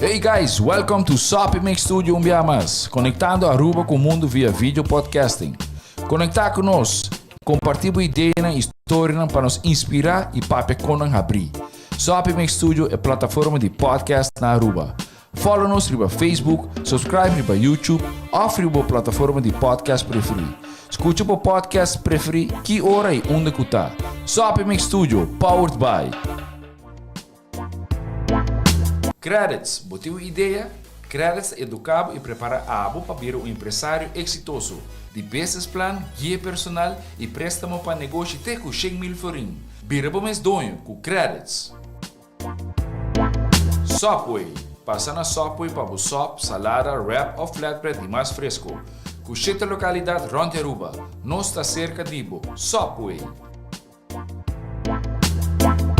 Hey guys, welcome to Sopi Mix Studio Umbiamas, conectando Aruba com o mundo via vídeo podcasting. Conectar conosco, compartilhar ideias e histórias para nos inspirar e para nos abrir. Sopi Mix Studio é plataforma de podcast na Aruba. Follow-nos no Facebook, subscribe no YouTube ou na plataforma de podcast preferida. Escute o podcast preferido que hora e onde está. Sopi Mix Studio, powered by Qredits. Botou ideia? Qredits educa e prepara a para ser um empresário exitoso. De business plan, guia personal e préstamo para negócio até com 100,000 florin. Bira para mês donho com Qredits. Sopi. Passa na Sopi para o sop, salada, wrap ou flatbread e mais fresco. Com 7 localidades rond Aruba. Nós está cerca de Sopi.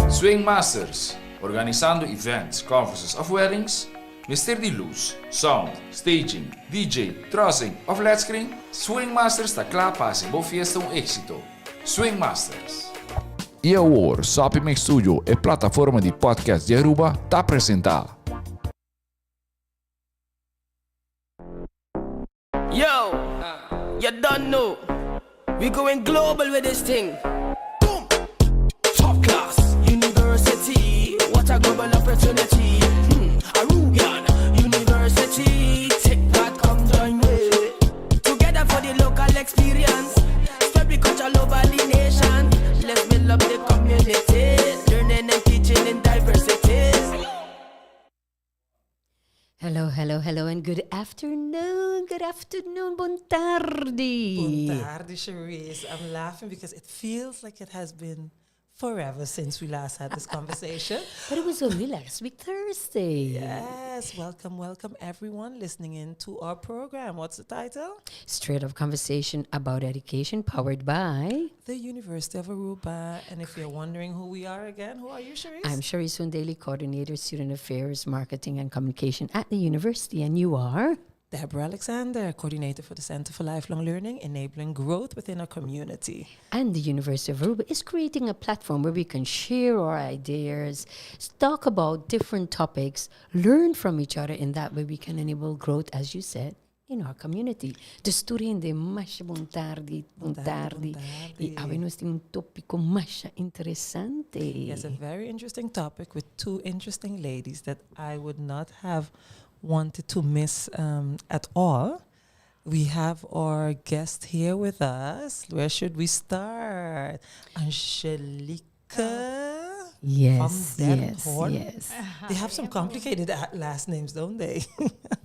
SwingMasterz. Organizando events, conferences of weddings, Mr. de luz, sound, staging, DJ, trussing of flat screen, SwingMasterz está claro para ser boa fiesta éxito. SwingMasterz. E agora, Sopi Mix Studio é plataforma de podcast de Aruba, está apresentar. Yo, you don't know, we going global with this thing. Boom, top class, university. What a global opportunity. Aruba University. Take that, come join me. Together for the local experience. Spread the culture over the nation. Let's build up the community. Learning and teaching in diversities. Hello, and good afternoon. Buon tardi. Buon tardi, Cherise. I'm laughing because it feels like it has been forever since we last had this conversation. But it was only last week, Thursday. Yes, welcome everyone listening in to our program. What's the title? Straight up conversation about education, powered by The University of Aruba. And if you're wondering who we are again, who are you, Cherise? I'm Cherise Daily Coordinator, Student Affairs, Marketing and Communication at the University. And you are? Deborah Alexander, Coordinator for the Center for Lifelong Learning, enabling growth within our community. And the University of Aruba is creating a platform where we can share our ideas, talk about different topics, learn from each other. In that way, we can enable growth, as you said, in our community. De studente mais buon tardi. E abbiamo un topico mais interessante. Yes, a very interesting topic with two interesting ladies that I would not have wanted to miss at all. We have our guest here with us. Where should we start? Angelique. Yes. They have some complicated last names, don't they?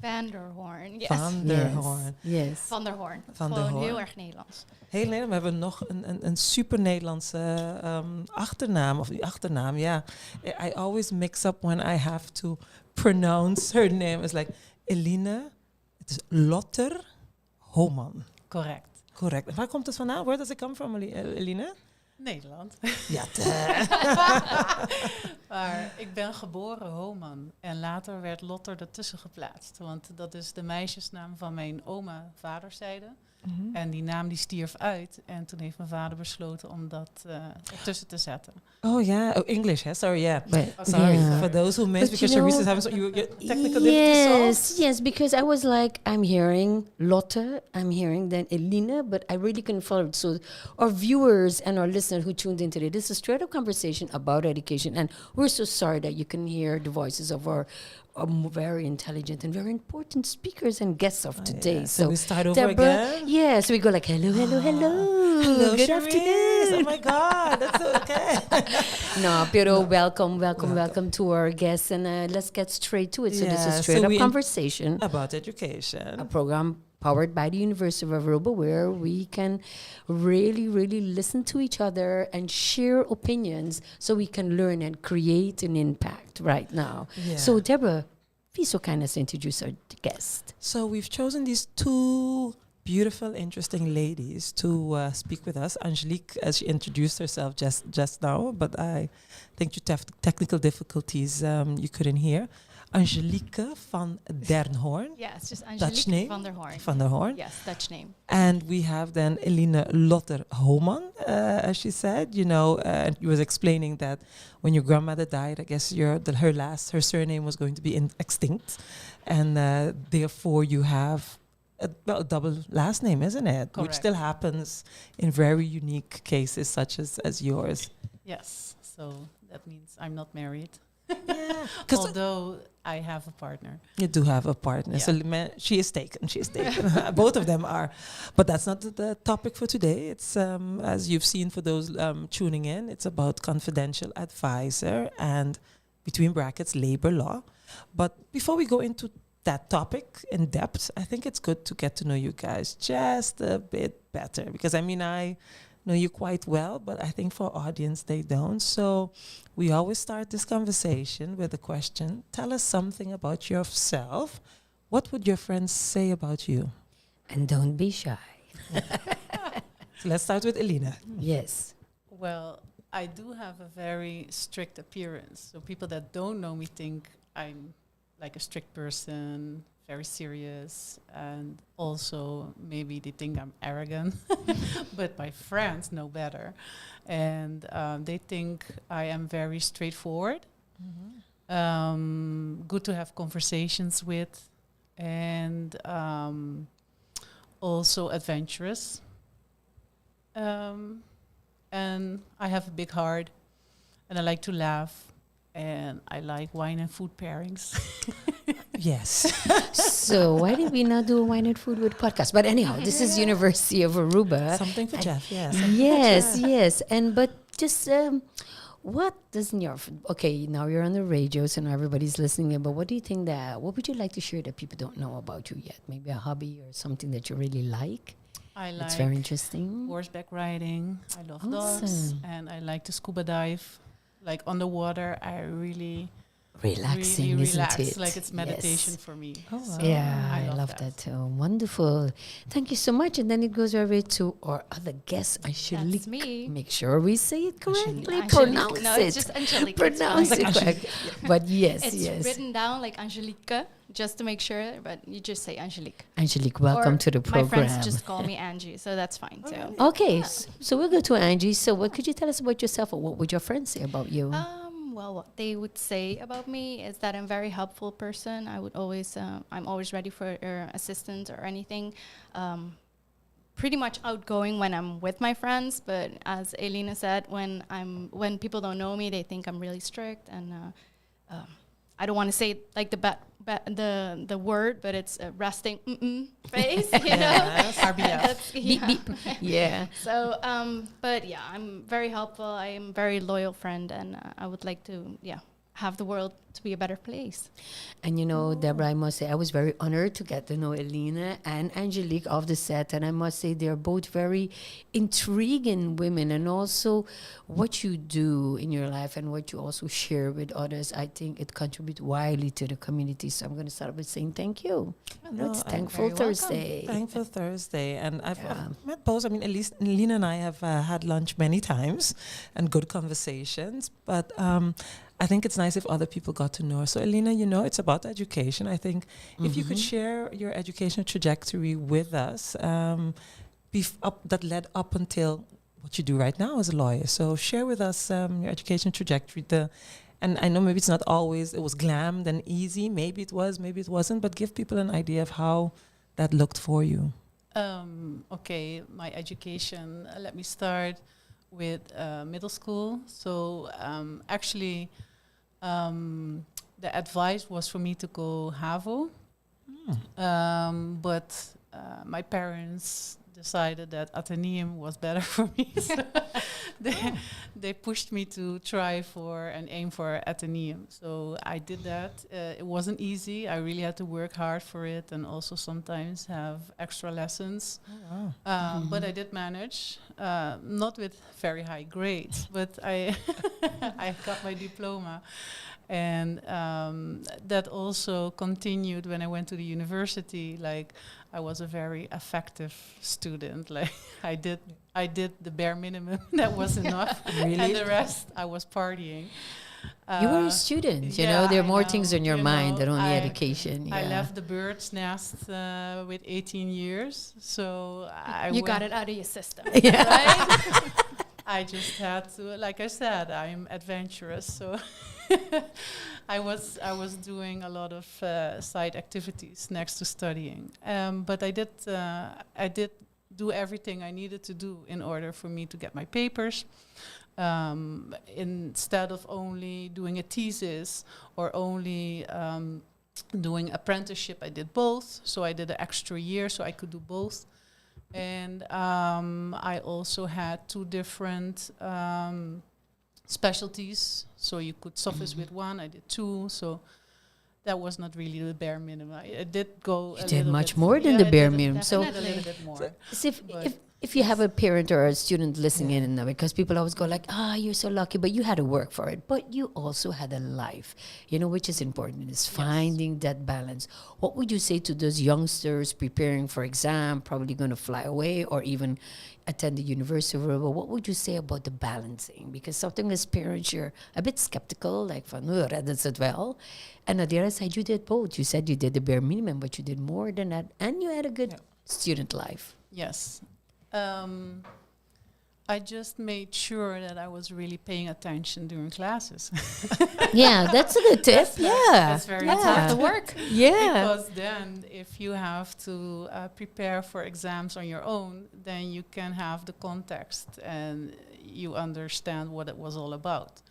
Van der Hoorn, yes. Van der Hoorn. Yes. Van der Hoorn. Van der Gewoon Hoorn. heel erg Nederlands. Heel Nederland. We hebben nog een super Nederlandse achternaam. Of die achternaam, ja. I always mix up when I have to pronounce her name. It's like Eline. Het is Lotter Homan. Correct. En waar komt het vandaan? Where does it come from, Eline? Nederland. Ja, Maar ik ben geboren Homan. En later werd Lotter ertussen geplaatst. Want dat is de meisjesnaam van mijn oma vaderszijde. Mm-hmm. En die naam die stierf uit. En toen heeft mijn vader besloten om dat ertussen te zetten. Oh yeah, English, huh? Sorry, yeah. Sorry. Yeah. For those who missed, But because Cherise is having some technical difficulties. Yes, because I was like, I'm hearing Lotte, I'm hearing then Eline, but I really couldn't follow it. So our viewers and our listeners who tuned in today, this is a straight up conversation about education. And we're so sorry that you can hear the voices of our very intelligent and very important speakers and guests of today. Yeah. So we start over again? Yeah, so we go like, hello. Hello, Good Cherise. afternoon. Oh my God, that's okay. No, pero welcome to our guests. And let's get straight to it. So this is straight up conversation about education. A program powered by the University of Aruba, where we can really listen to each other and share opinions so we can learn and create an impact right now. Yeah. So, Deborah, please so kind as introduce our guest. So we've chosen these two beautiful, interesting ladies to speak with us. Angelique, as she introduced herself just now, but I think due to technical difficulties, you couldn't hear. Angelique van der Hoorn. Yeah, it's just Dutch Angelique name? van der Hoorn. Van der Hoorn. Yes, Dutch name. And we have then Eline Lotter Homan, as she said. And you was explaining that when your grandmother died, I guess her surname was going to be extinct, and therefore you have a double last name, isn't it? Correct. Which still happens in very unique cases, such as yours. Yes, so that means I'm not married. Yeah, Although I have a partner. you do have a partner. Yeah. So she is taken. She is taken. Both of them are. But that's not the topic for today. It's, as you've seen for those tuning in, it's about confidential advisor and, between brackets, labor law. But before we go into that topic in depth, I think it's good to get to know you guys just a bit better. Because, I know you quite well, but I think for our audience, they don't. So we always start this conversation with a question. Tell us something about yourself. What would your friends say about you? And don't be shy. So let's start with Eline. Yes. Well, I do have a very strict appearance. So people that don't know me think I'm like a strict person, very serious, and also maybe they think I'm arrogant. But my friends know better. And they think I am very straightforward, good to have conversations with, and also adventurous. And I have a big heart, and I like to laugh, and I like wine and food pairings. Yes. So why did we not do a wine and food with podcast? But anyhow, this is University of Aruba. Something for Jeff, yes. Yes. And but just what doesn't your okay? Now you're on the radio, so now everybody's listening. But what do you think what would you like to share that people don't know about you yet? Maybe a hobby or something that you really like. I like It's very interesting. horseback riding. I love dogs, Awesome. and I like to scuba dive. Like underwater, I really Relaxing, isn't relax. it? Like it's meditation Yes. for me. Oh, wow. Yeah, I I love love that. that too. Wonderful. Thank you so much. And then it goes over to our other guest, Angelique. That's me. Make sure we say it correctly. Angelique. Pronounce No, it. it's just Angelique. Pronounce It's it fine. correct. But yes, It's yes. written down like Angelique, just to make sure, but you just say Angelique. Angelique, welcome Or to the program. My friends just call me Angie, so that's fine too. Okay, so we'll go to Angie. So what could you tell us about yourself, or what would your friends say about you? Well, what they would say about me is that I'm a very helpful person. I'm always ready for assistance or anything. Pretty much outgoing when I'm with my friends, but as Eline said, when people don't know me, they think I'm really strict, and I don't want to say like the word, but it's a resting face, you know. Yes, RBF. That's- Beep, yeah. beep. Yeah. So, but yeah, I'm very helpful. I am a very loyal friend, and I would like to, have the world to be a better place. And you know, Deborah, I must say, I was very honored to get to know Eline and Angelique off the set. And I must say, they're both very intriguing women. And also, what you do in your life and what you also share with others, I think it contributes widely to the community. So I'm going to start with saying thank you. It's Thankful very welcome. Thursday. Thankful Thursday. And I've Yeah. met both. I mean, at least Eline and I have had lunch many times and good conversations. But I think it's nice if other people got to know her. So, Eline, it's about education. I think if you could share your educational trajectory with us, that led up until what you do right now as a lawyer. So, share with us your education trajectory. And I know maybe it's not always, it was glammed and easy. Maybe it was, maybe it wasn't. But give people an idea of how that looked for you. Okay, my education. Let me start with middle school. So actually, the advice was for me to go HAVO, but my parents decided that Atheneum was better for me. So they pushed me to try for and aim for Atheneum. So I did that. It wasn't easy. I really had to work hard for it, and also sometimes have extra lessons. But I did manage, not with very high grades, but I I got my diploma. And that also continued when I went to the university. Like, I was a very effective student. Like, I did the bare minimum. That was enough. Really? And the rest, I was partying. You were a student, you know. There are more things on your mind than only education. I left the bird's nest with 18 years, so You got it out of your system, Yeah. right? I just had to, like I said, I'm adventurous, so I was doing a lot of side activities next to studying. But I did do everything I needed to do in order for me to get my papers. Instead of only doing a thesis or only doing apprenticeship, I did both. So I did an extra year so I could do both. And I also had 2 different specialties. So you could suffice with one, I did 2. So that was not really the bare minimum. I did go You did much more than the bare minimum. So, a little bit more. so if you have a parent or a student listening in now, because people always go like, you're so lucky, but you had to work for it. But you also had a life, you know, which is important, is finding that balance. What would you say to those youngsters preparing for exam, probably going to fly away or even attend the University of Aruba? What would you say about the balancing? Because something as parents, you're a bit skeptical, like van, that's it well. And on the other side, you did both. You said you did the bare minimum, but you did more than that. And you had a good student life. Yes. I just made sure that I was really paying attention during classes. Yeah, that's a good tip. That's very yeah. The work. Yeah. Because then if you have to prepare for exams on your own, then you can have the context and you understand what it was all about.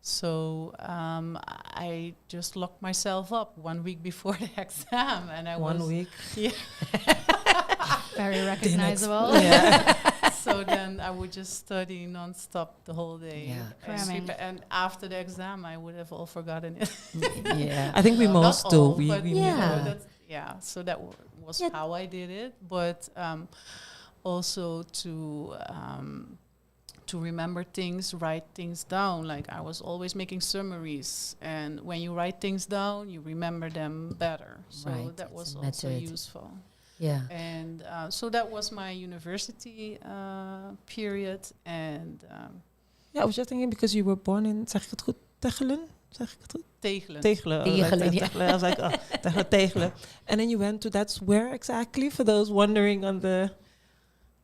So I just locked myself up 1 week before the exam, and I was 1 week. Yeah. Very recognizable. So then I would just study nonstop the whole day. Yeah. Cramming. And after the exam, I would have all forgotten it. Yeah. I think we Not most all, do. but We you know, Yeah. so that was how I did it. But also to remember things, write things down. Like I was always making summaries, and when you write things down, you remember them better. So Right, that it's was a also method. useful. Yeah. And so that was my university period. And Yeah, I was just thinking because you were born in, zeg ik het goed, Tegelen? Zeg ik het goed? Tegelen. Tegelen. Tegelen, yeah. Tegelen. I was like, Tegelen. And then you went to, that's where exactly, for those wondering on the...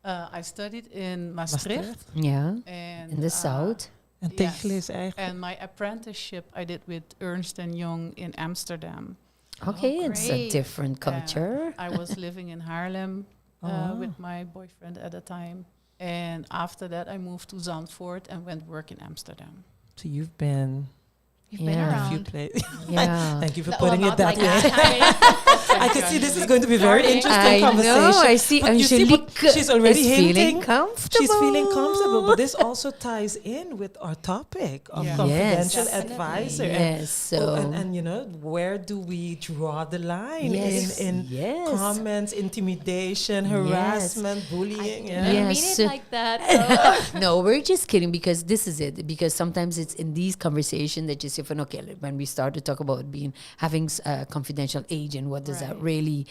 I studied in Maastricht. Yeah. And, In the south. En Yes. Tegelen is eigenlijk... And my apprenticeship I did with Ernst & Young in Amsterdam. Okay, it's a great. different culture. I was living in Haarlem with my boyfriend at the time. And after that, I moved to Zandvoort and went work in Amsterdam. So you've been... You've been Yeah. a few around. places. Yeah. Thank you for Well, putting it not that like way. that. I can see this is going to be very Sorry. interesting I conversation. know, I see But you see, but Angelique she's already is feeling hinting. comfortable. She's feeling comfortable, but this also ties in with our topic of Yeah. confidential Yes. advisor. Yes, so... And you know, where do we draw the line Yes, in yes. comments, intimidation, harassment, bullying? I Yeah. mean Yes. it like that. So. No, we're just kidding because this is it. Because sometimes it's in these conversations that you say, okay, when we start to talk about having a confidential agent, what does that really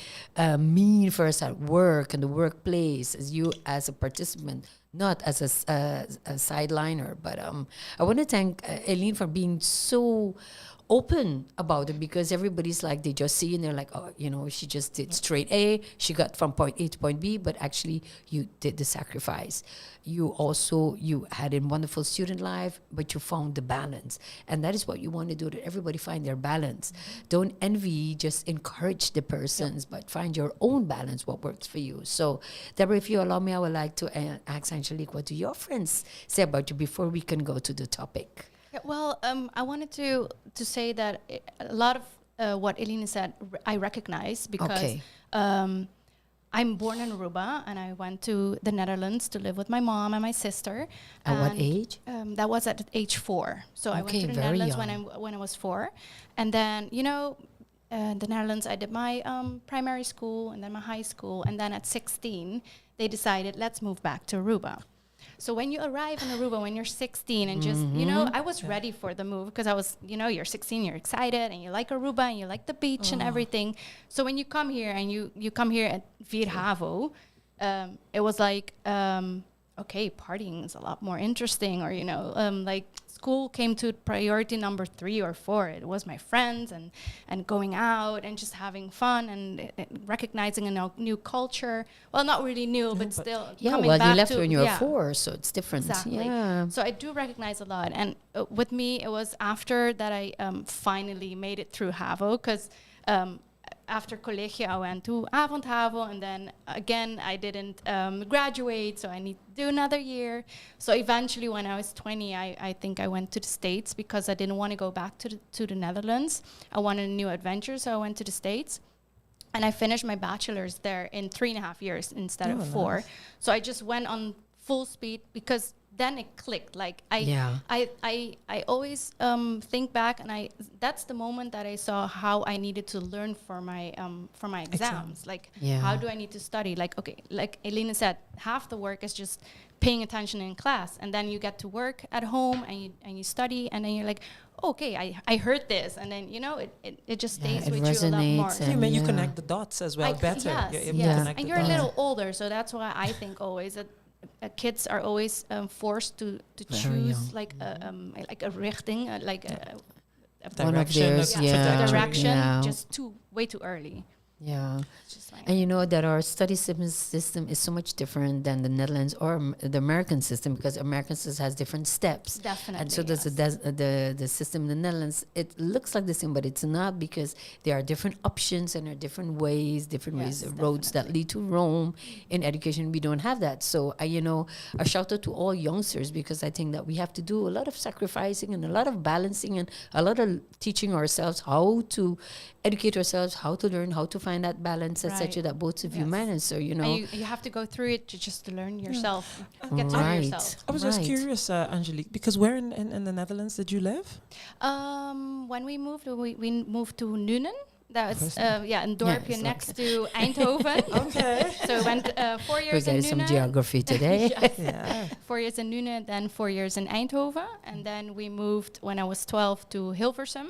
mean for us at work and the workplace, as you as a participant, not as a sideliner. But I want to thank Eline for being so open about it, because everybody's like, they just see and they're like, oh, you know, she just did straight A, she got from point A to point B, but actually you did the sacrifice. You had a wonderful student life, but you found the balance. And that is what you want to do, that everybody find their balance. Don't envy, just encourage the persons, but find your own balance, what works for you. So, Deborah, if you allow me, I would like to ask Angelique, what do your friends say about you before we can go to the topic? Yeah, well, I wanted to say that a lot of what Eline said, I recognize, because Okay. I'm born in Aruba and I went to the Netherlands to live with my mom and my sister. At what And, age? That was at age 4. So I went Okay, to the very Netherlands when I was 4, and then the Netherlands, I did my primary school and then my high school, and then at 16 they decided, let's move back to Aruba. So when you arrive in Aruba when you're 16 and just, I was ready for the move, because I was, you're 16, you're excited and you like Aruba and you like the beach and everything. So when you come here and you come here at Vier Havo, it was like okay, partying is a lot more interesting, or, like school came to priority number 3 or 4. It was my friends and going out and just having fun and recognizing a new culture. Well, not really new, but still coming well, back you left to, when you were 4, so it's different. Exactly. Yeah. So I do recognize a lot. And with me, it was after that I finally made it through HAVO, because after college, I went to avondhavo, and then again, I didn't graduate, so I need to do another year. So eventually, when I was 20, I think I went to the States because I didn't want to go back to the Netherlands. I wanted a new adventure, so I went to the States. And I finished my bachelor's there in 3.5 years instead of 4. Nice. So I just went on full speed because then it clicked. Like I always think back, and that's the moment that I saw how I needed to learn for my exams. Like how do I need to study? Like, okay, like Eline said, half the work is just paying attention in class, and then you get to work at home and you study, and then you're like, okay, I heard this, and then it just stays with you a lot more. You connect the dots as well better. Yes, You're able to connect and the you're a dots. little older, so that's why I think always that kids are always forced to choose like a richting, like a Direction, direction, just way too early. Yeah. Just like, And you know that our study system is so much different than the Netherlands or the American system, because American system has different steps. definitely. And so does the system in the Netherlands. It looks like the same, but it's not, because there are different options and there are different ways, roads that lead to Rome. In education, we don't have that. So, a shout out to all youngsters, because I think that we have to do a lot of sacrificing and a lot of balancing and a lot of teaching ourselves how to educate ourselves, how to learn, how to find that balance, etc. That both of you manage. So, and you have to go through it to learn yourself, get to know Right. yourself. I was just curious, Angelique, because where in the Netherlands did you live? When we moved to Nuenen. That was in Dorpje next to Eindhoven. Okay. So we went 4 years There in is some Nuenen. geography today. Yeah. 4 years in Nuenen, then 4 years in Eindhoven, and then we moved when I was 12 to Hilversum.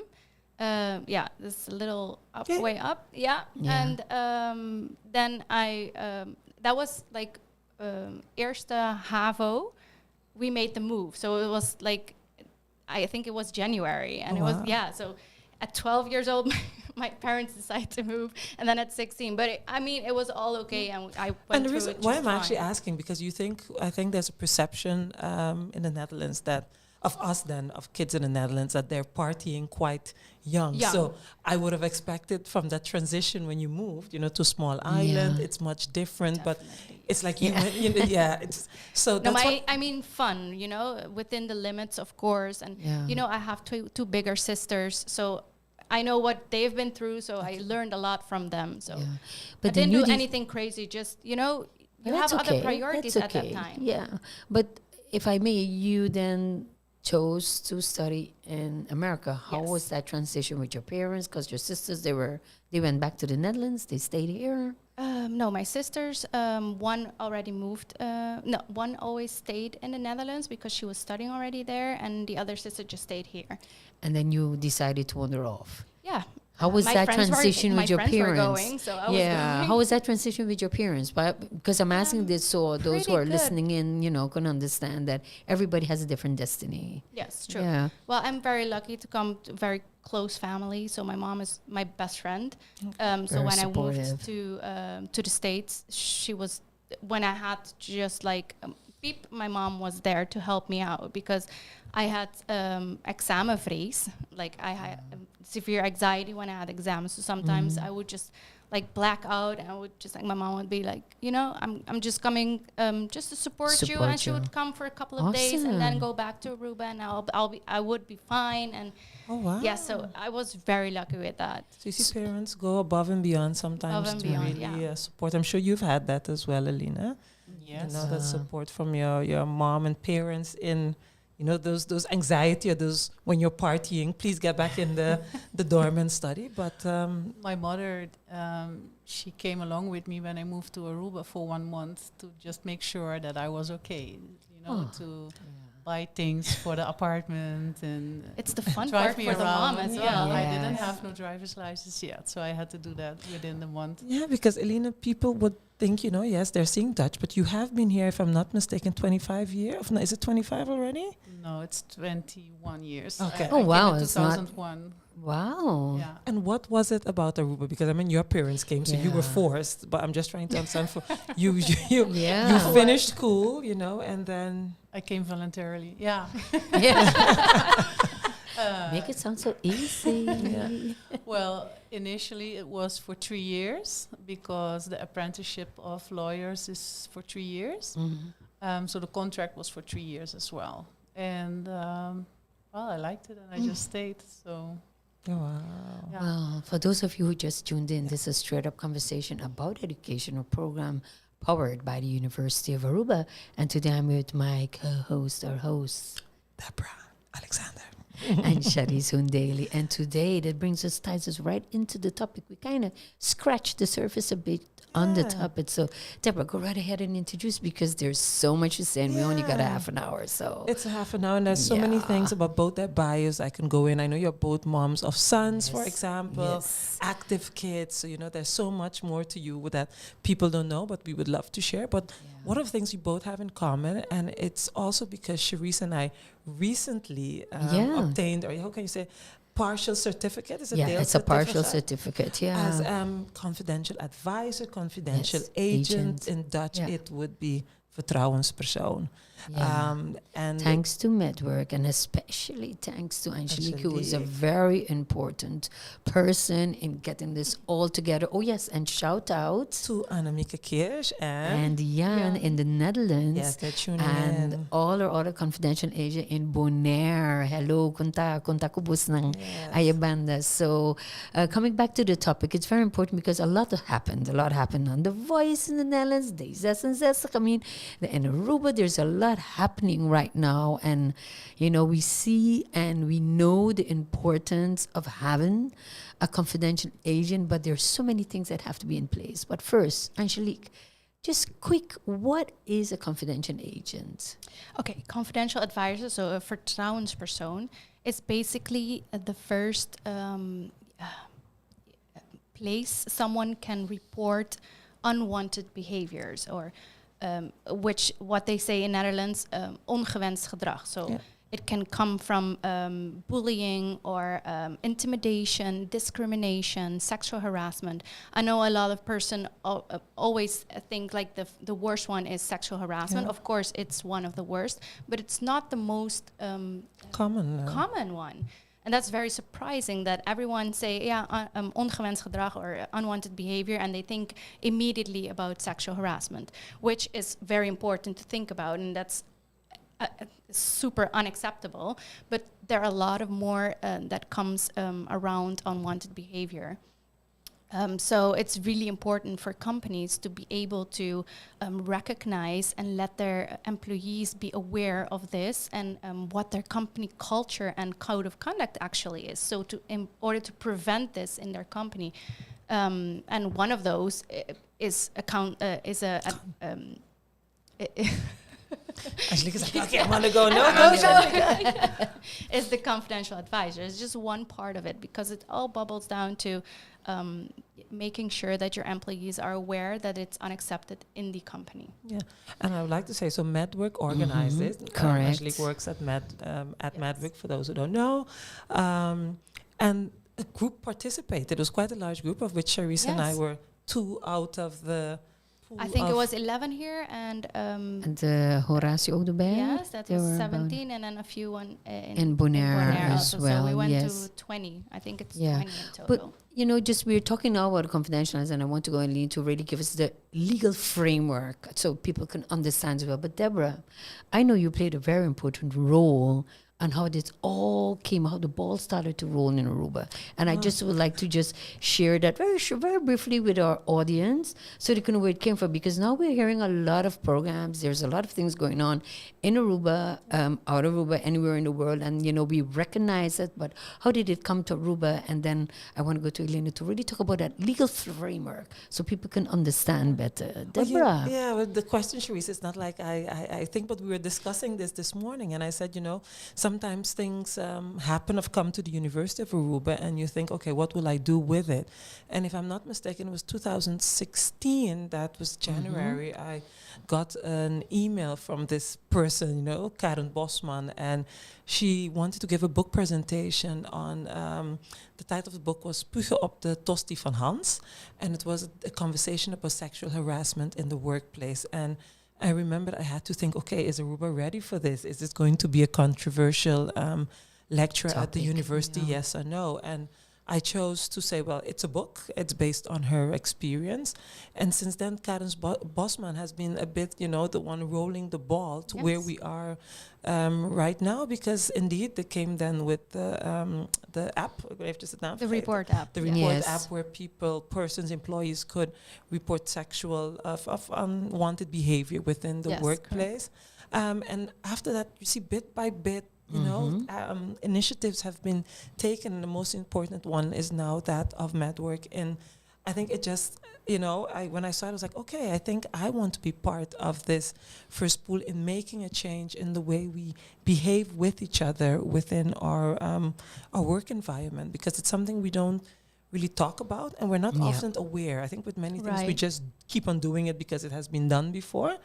This little way up. Yeah. And then that was like eerste HAVO. We made the move, so it was like, I think it was January, and so at 12 years old, my parents decided to move, and then at 16. But it was all okay, and I went And the through reason it why just I'm actually fine. asking, because I think there's a perception in the Netherlands of kids in the Netherlands, that they're partying quite young. So I would have expected from that transition when you moved, to small island, it's much different. Definitely. But it's like it's so. No, That's fun, within the limits, of course. And, I have two bigger sisters, so I know what they've been through, so I learned a lot from them. So But I didn't then do anything crazy, just, you That's have other okay. priorities That's at that okay. time. Yeah. But if I may, you then chose to study in America. How Yes. was that transition with your parents? Because your sisters, they went back to the Netherlands. They stayed here. No, my sisters, one already moved. One always stayed in the Netherlands because she was studying already there, and the other sister just stayed here. And then you decided to wander off. Yeah. How was My that friends transition with your my friends were parents? going, so I was going. How was that transition with your parents? Because I'm asking this so those who pretty are good. listening in, can understand that everybody has a different destiny. Yes, true. Yeah. Well, I'm very lucky to come to a very close family. So my mom is my best friend. So Very when I supportive. moved to the States, she was, when I had just like beep, my mom was there to help me out, because I had examenvrees. Like I had severe anxiety when I had exams. So sometimes I would just like black out, and I would just my mom would be like, I'm just coming just to support you, and she would come for a couple of days and then Awesome. go back to Aruba, and I would be fine. And oh wow. yeah, so I was very lucky with that. So you see parents go above and beyond sometimes Above and to beyond, really support. I'm sure you've had that as well, Eline. Yes. That support from your mom and parents in those anxiety, or those when you're partying, please get back in the dorm and study. But My mother, she came along with me when I moved to Aruba for 1 month to just make sure that I was okay, to buy things for the apartment and It's the fun drive part me for the around. mom as Yeah, well. I Yes. didn't have no driver's license yet, so I had to do that within the month. yeah, because Eline, people would think, yes, they're seeing Dutch, but you have been here, if I'm not mistaken, 25 years. No, is it 25 already? No, it's 21 years. Okay. Oh, I wow, came in it's not- 2001. Wow. Yeah. And what was it about Aruba? Because your parents came, so you were Yeah. forced. But I'm just trying to understand. For you Yeah. you finished school, and then I came voluntarily. Yeah. Yeah. Make it sound so easy. Well, initially it was for 3 years because the apprenticeship of lawyers is for 3 years. Mhm. So the contract was for 3 years as well. And well, I liked it and I just stayed. So wow. yeah. Well, for those of you who just tuned in, this is a straight up conversation about educational program powered by the University of Aruba. And today I'm with my co-host or host, Deborah, Alexander. and Sharice Hundeli. And today that ties us right into the topic. We kind of scratched the surface a bit on the topic. So Deborah, go right ahead and introduce, because there's so much to say and we only got a half an hour. So It's a half an hour, and there's so many things about both their bios I can go in. I know you're both moms of sons, for example, Yes. active kids. So, there's so much more to you that people don't know, but we would love to share. But one of the things you both have in common, and it's also because Sharice and I recently obtained, or how can you say, partial certificate? Is it it's a partial certificate. Yeah. As confidential advisor, confidential Yes, agent. agent. In Dutch, Yeah. it would be vertrouwenspersoon. Yeah. And Thanks to Medwork, and especially thanks to Angelique, who is a very important person in getting this all together. Oh, yes, and shout out to Annemieke Kirsch and Jan in the Netherlands. yes, they're tuning And in. all our other confidential agent in Bonaire. Hello, kunta kubus ng Ayabanda. So, coming back to the topic, it's very important because a lot happened. A lot happened on The Voice in the Netherlands, I mean, in Aruba, there's a lot happening right now. And, we see and we know the importance of having a confidential agent, but there's so many things that have to be in place. But first, Angelique, just quick, what is a confidential agent? Okay, confidential advisor, so a vertrouwenspersoon, is basically the first place someone can report unwanted behaviors, or which what they say in Netherlands, ongewenst gedrag. So it can come from bullying or intimidation, discrimination, sexual harassment. I know a lot of person always think like the worst one is sexual harassment. Of course, it's one of the worst, but it's not the most common one. And that's very surprising that everyone say, ongewenst gedrag or unwanted behavior, and they think immediately about sexual harassment, which is very important to think about, and that's super unacceptable. But there are a lot of more that comes around unwanted behavior. So it's really important for companies to be able to recognize and let their employees be aware of this, and what their company culture and code of conduct actually is. So in order to prevent this in their company, and one of those is Angelique is like, okay, I want to go. No. is the confidential advisor. It's just one part of it, because it all bubbles down to making sure that your employees are aware that it's unaccepted in the company. Yeah, and I would like to say, so Medwork organized it. Correct. Angelique works at Medwork, for those who don't know. And a group participated. It was quite a large group, of which Sharice and I were 2 out of the pool. I think it was 11 here, and Horacio ook erbij? yes, that There was were 17, and then a few in Bonaire as also. well. So we went yes. to 20. I think it's 20 Yeah. in total. But just we're talking now about confidentialness, and I want to go, Eline, to really give us the legal framework so people can understand as well. But Deborah, I know you played a very important role on how this all came, how the ball started to roll in Aruba. And I just would like to just share that very briefly with our audience so they can know where it came from. Because now we're hearing a lot of programs. There's a lot of things going on in Aruba, out of Aruba, anywhere in the world. And, we recognize it. But how did it come to Aruba? And then I want to go to Eline to really talk about that legal framework so people can understand better. Deborah. Well, the question, Sharice, is not like I think, but we were discussing this morning. And I said, sometimes things happen. I've come to the University of Aruba and you think, okay, what will I do with it? And if I'm not mistaken, it was 2016, that was January, I got an email from this person, Karen Bosman, and she wanted to give a book presentation on, the title of the book was Spugen op de Tosti van Hans, and it was a conversation about sexual harassment in the workplace. And I remembered I had to think, okay, is Aruba ready for this? Is this going to be a controversial lecture at the university, yes or no? And I chose to say, well, it's a book. It's based on her experience. And since then, Karen Bosman has been a bit, the one rolling the ball to where we are right now. Because indeed, they came then with the app. The report app. The report app where persons, employees could report sexual of unwanted behavior within the workplace. And after that, you see bit by bit, initiatives have been taken, and the most important one is now that of Medwork. And I think it just, when I saw it, I was like, okay, I think I want to be part of this first pool in making a change in the way we behave with each other within our work environment, because it's something we don't really talk about, and we're not often aware. I think with many things we just keep on doing it because it has been done before.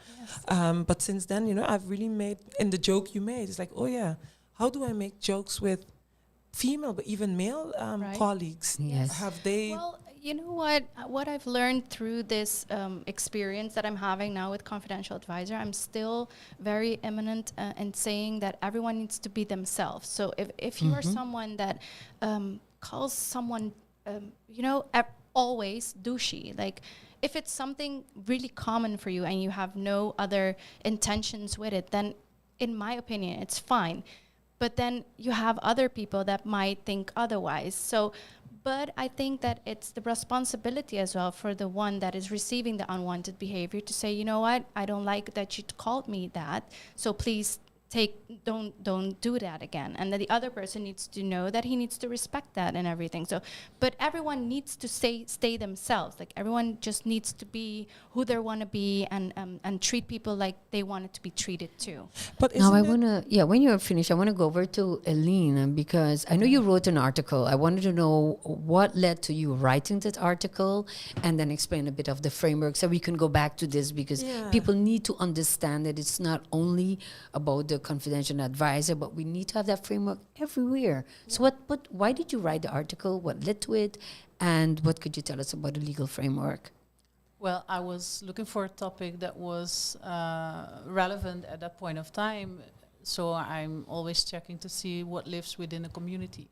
Yes. But since then, I've really made, in the joke you made, it's like, oh yeah, how do I make jokes with female, but even male colleagues? Yes. Have they... Well, you know what I've learned through this experience that I'm having now with Confidential Advisor, I'm still very eminent in saying that everyone needs to be themselves. So if you are someone that calls someone always douchey, like if it's something really common for you and you have no other intentions with it, then in my opinion, it's fine. But then you have other people that might think otherwise. So, but I think that it's the responsibility as well for the one that is receiving the unwanted behavior to say, you know what, I don't like that you called me that, so please don't do that again. And that the other person needs to know that he needs to respect that and everything. So, but everyone needs to stay themselves. Like everyone just needs to be who they want to be, and treat people like they want to be treated too. But now I want to, when you're finished, I want to go over to Eline, because I know you wrote an article. I wanted to know what led to you writing that article, and then explain a bit of the framework so we can go back to this, because people need to understand that it's not only about the confidential advisor, but we need to have that framework everywhere. So why did you write the article? What led to it? And what could you tell us about the legal framework? Well, I was looking for a topic that was relevant at that point of time. So I'm always checking to see what lives within the community.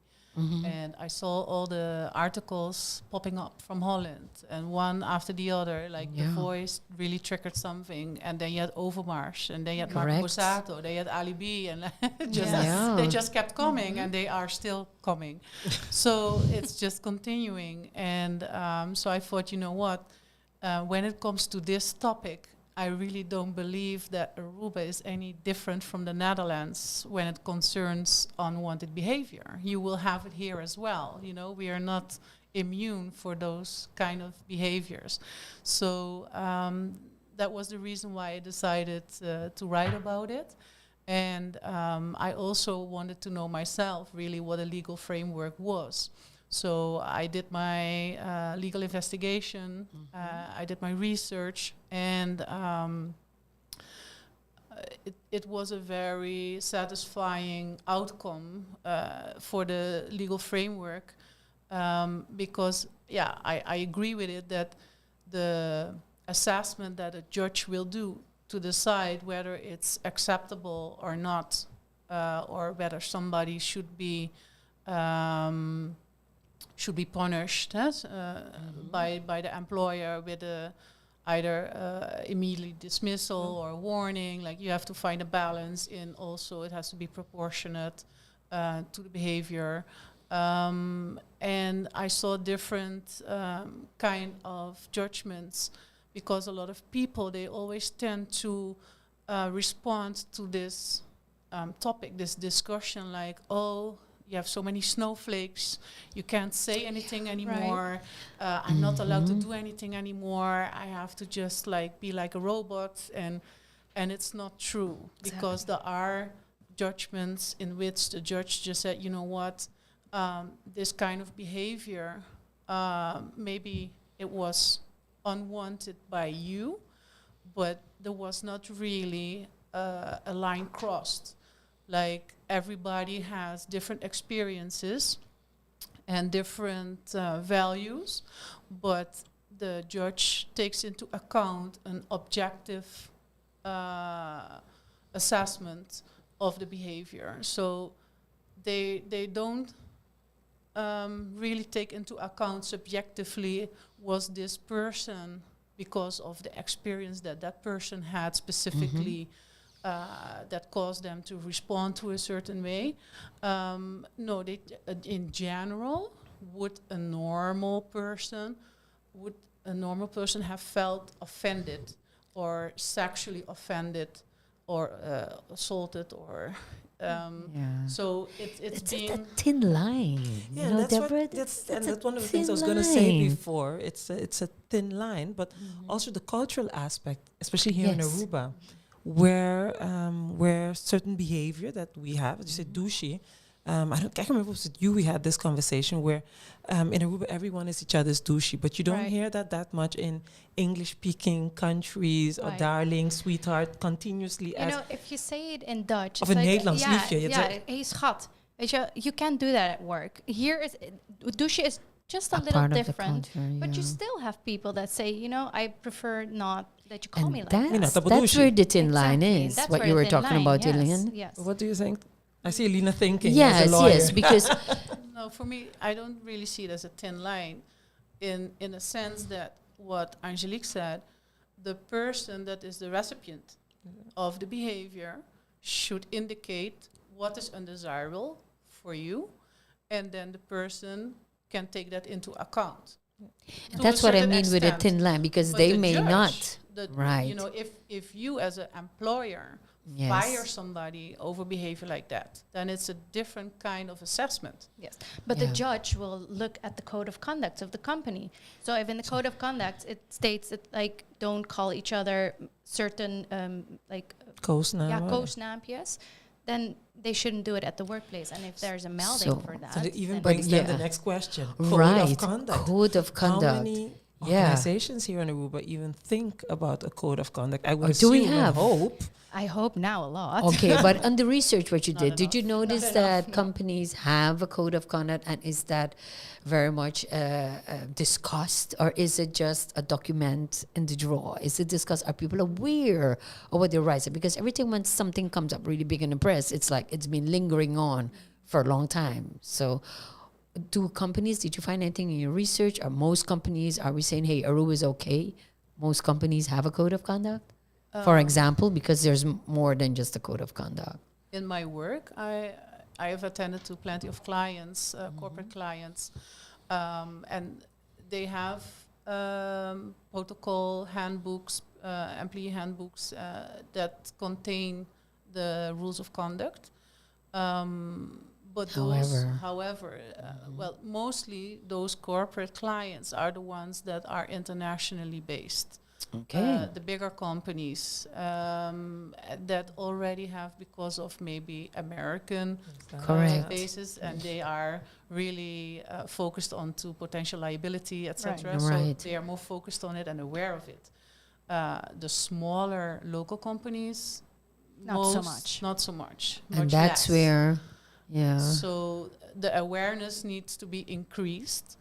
And I saw all the articles popping up from Holland, and one after the other, like The Voice really triggered something, and then you had Overmars, and then you had Marco Borsato, they had Ali B, and they just kept coming, and they are still coming. So it's just continuing. And so I thought, you know what, when it comes to this topic, I really don't believe that Aruba is any different from the Netherlands when it concerns unwanted behavior. You will have it here as well. We are not immune for those kind of behaviors. So that was the reason why I decided to write about it. And I also wanted to know myself really what a legal framework was. So I did my legal investigation, I did my research, and it was a very satisfying outcome for the legal framework, because, I agree with it that the assessment that a judge will do to decide whether it's acceptable or not, or whether somebody should be punished by the employer with either immediate dismissal or warning. Like, you have to find a balance in, also it has to be proportionate to the behavior. And I saw different kind of judgments, because a lot of people, they always tend to respond to this topic, this discussion, like, oh, you have so many snowflakes, you can't say anything anymore, I'm not allowed to do anything anymore, I have to just be like a robot, and it's not true, because there are judgments in which the judge just said, you know what, this kind of behavior, maybe it was unwanted by you, but there was not really a line crossed. Like, everybody has different experiences and different values, but the judge takes into account an objective assessment of the behavior. So they don't really take into account subjectively, was this person, because of the experience that that person had specifically, that caused them to respond to a certain way. No, they, in general, would a normal person have felt offended or sexually offended or assaulted or so it's being a thin line. Yeah, you know, that's Deborah, what, that's it's one of the thin things I was going to say line. before. It's a thin line, but also the cultural aspect, especially here in Yes. Aruba, where certain behavior that we have, as you said, douchey. I can't remember if it was with you we had this conversation where in Aruba everyone is each other's douchey, but you don't Right. hear that much in English-speaking countries or Right. darling, sweetheart, continuously You as know, if you say it in Dutch, Of it's een like, Nederlands liefje, je yeah, zegt- hey schat. Weet je, you can't do that at work. Here is douche is just a little part of the different, culture, but you yeah. still have people that say, you know, I prefer not that you call And me like that's, You know, that. tabadushi. where the thin line Exactly, is, that's what where you the were thin talking line, about, Eline. Yes. What do you think? I see Elina thinking as Yes, a lawyer. yes, because No, for me, I don't really see it as a thin line in a sense that what Angelique said, the person that is the recipient of the behavior should indicate what is undesirable for you, and then the person can take that into account. To that's a what I certain mean with a extent. thin line, because But they the may judge, not. Right. You know, if you as an employer Yes. fire somebody over behavior like that, then it's a different kind of assessment. Yes, but Yeah. the judge will look at the code of conduct of the company. So if in the code of conduct it states that like don't call each other certain koosnaampjes, then they shouldn't do it at the workplace. And if there's a melding So- for that, So that even then- brings them the yeah. next question. Code Right. of conduct. Code of How conduct. many Yeah. organizations here in Aruba even think about a code of conduct? I would Or do we assume and have? hope. I hope now a lot. Okay, but on the research what you Not did you notice Not that enough, no. companies have a code of conduct, and is that very much discussed, or is it just a document in the drawer? Is it discussed? Are people aware of what their rights are? Because every time when something comes up really big in the press, it's like it's been lingering on for a long time. So did you find anything in your research? Or most companies, are we saying, hey, Aruba is okay? Most companies have a code of conduct? For example, because there's more than just a code of conduct. In my work, I have attended to plenty of clients, corporate clients, and they have protocol handbooks, employee handbooks that contain the rules of conduct. But well, mostly those corporate clients are the ones that are internationally based. Okay. The bigger companies that already have, because of maybe American Correct. basis, and they are really focused on to potential liability, etc. Right. So Right. they are more focused on it and aware of it. The smaller local companies, Not so much. Not so much. And much that's less. where, yeah. So the awareness needs to be increased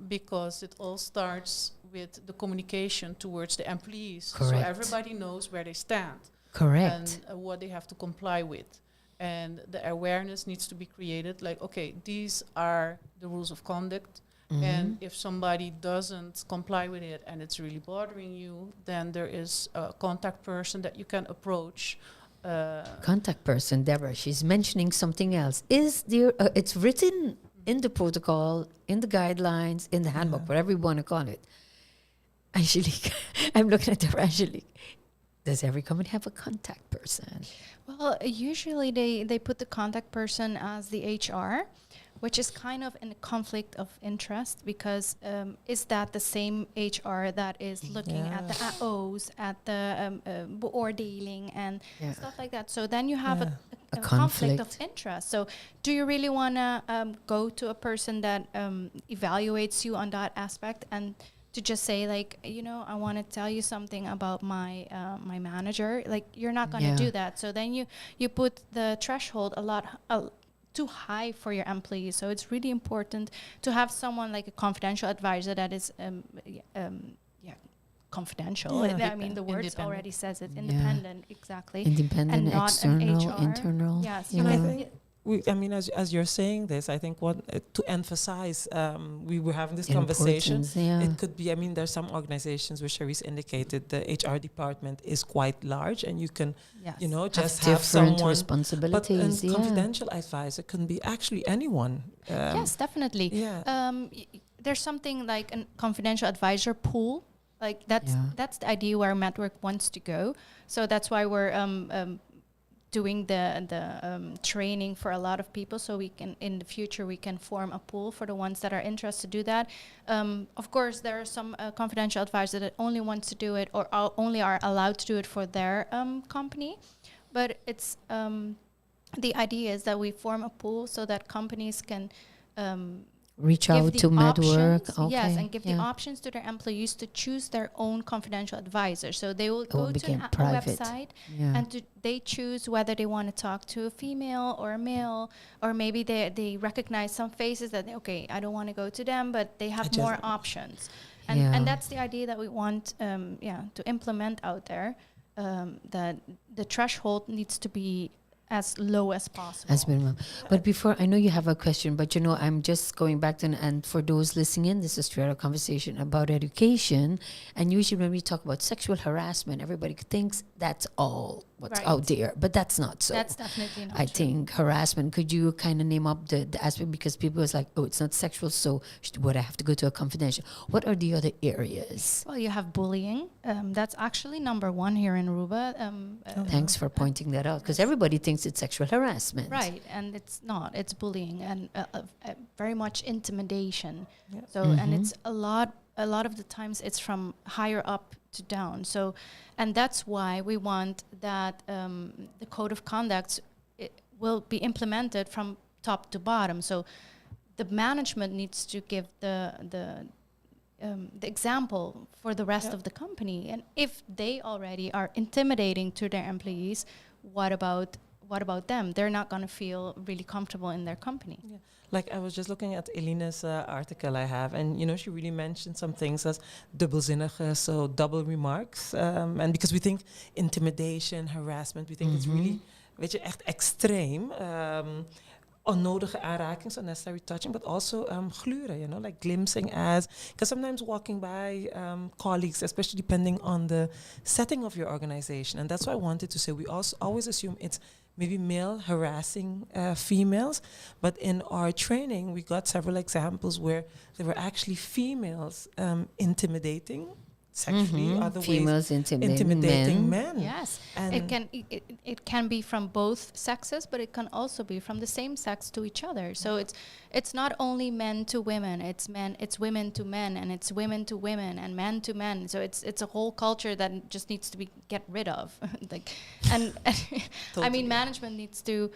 because it all starts with the communication towards the employees. Correct. So everybody knows where they stand Correct. and what they have to comply with. And the awareness needs to be created like, okay, these are the rules of conduct. And if somebody doesn't comply with it and it's really bothering you, then there is a contact person that you can approach. Contact person, Deborah, she's mentioning something else. Is there, it's written in the protocol, in the guidelines, in the handbook, whatever you want to call it. Angelique, I'm looking at Deborah. Angelique, does every company have a contact person? Well, usually they put the contact person as the HR, which is kind of in a conflict of interest because is that the same HR that is looking at the AO's, at the beoordeling and stuff like that. So then you have A conflict of conflict. interest. So do you really want to go to a person that evaluates you on that aspect and to just say like, I want to tell you something about my my manager? Like, you're not going to do that. So then you put the threshold a lot too high for your employees. So it's really important to have someone like a confidential advisor that is confidential. Yeah. I mean, the words Independent. already says it. Independent, exactly. Independent, And not an external, HR. internal. Yes, you And I know. think as you're saying this, I think to emphasize, we were having this conversation. Importance, yeah. It could be, there's some organizations which Charisse indicated, the HR department is quite large, and you can, Yes. just Have have different someone. But a responsibilities. confidential advisor can be actually anyone. Yes, definitely. Yeah. There's something like a confidential advisor pool. Like that's the idea where Medwork wants to go. So that's why we're doing the training for a lot of people, so we can in the future we can form a pool for the ones that are interested to do that. Of course, there are some confidential advisors that only want to do it or only are allowed to do it for their company, but it's the idea is that we form a pool so that companies can Reach give out the to Medwork. options, Okay. yes, and give the yeah. options to their employees to choose their own confidential advisor. So they will will go to become a private. website Yeah. and they choose whether they want to talk to a female or a male, or maybe they recognize some faces that, okay, I don't want to go to them, but they have more options. And Yeah. and that's the idea that we want to implement out there, that the threshold needs to be as low as possible. As minimum. But before, I know you have a question, but I'm just going back to, and for those listening in, this is straight out conversation about education. And usually when we talk about sexual harassment, everybody thinks that's all what's Right. out there, but that's not so. That's definitely not I true. think harassment, could you kind of name up the aspect, because people was like, oh, it's not sexual, so would I have to go to a confidential? What are the other areas? Well, you have bullying. That's actually number one here in Aruba. Thanks for pointing that out, because everybody thinks it's sexual harassment. Right, and it's not. It's bullying and very much intimidation. Yeah. So, and it's a lot of the times it's from higher up to down. So, and that's why we want that the code of conduct will be implemented from top to bottom. So, the management needs to give the example for the rest of the company. And if they already are intimidating to their employees, what about them? They're not going to feel really comfortable in their company. Yeah. Like I was just looking at Eline's article I have, and she really mentioned some things as dubbelzinnige, so double remarks. And because we think intimidation, harassment, we think it's really, weet je, echt extreem. Onnodige aanraking, so necessary touching, but also gluren, like glimpsing as, because sometimes walking by colleagues, especially depending on the setting of your organization, and that's why I wanted to say we also always assume it's maybe male harassing females, but in our training we got several examples where there were actually females intimidating sexually, other Females ways intimidating men. Yes, And it can be from both sexes, but it can also be from the same sex to each other. So it's not only men to women, it's women to men, and it's women to women, and men to men. So it's a whole culture that just needs to be get rid of. and I mean, management needs to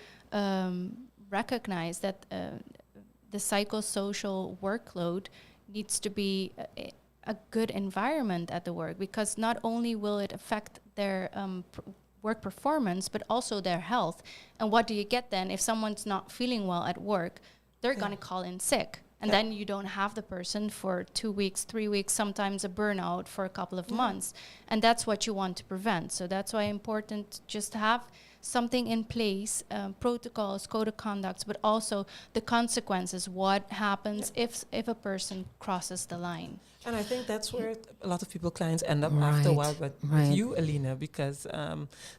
recognize that the psychosocial workload needs to be a good environment at the work, because not only will it affect their work performance, but also their health. And what do you get then if someone's not feeling well at work? They're going to call in sick. And then you don't have the person for 2 weeks, 3 weeks, sometimes a burnout for a couple of months. And that's what you want to prevent. So that's why it's important just to have something in place, protocols, code of conduct, but also the consequences, what happens if a person crosses the line. And I think that's where a lot of clients end up after a while, but with you, Eline, because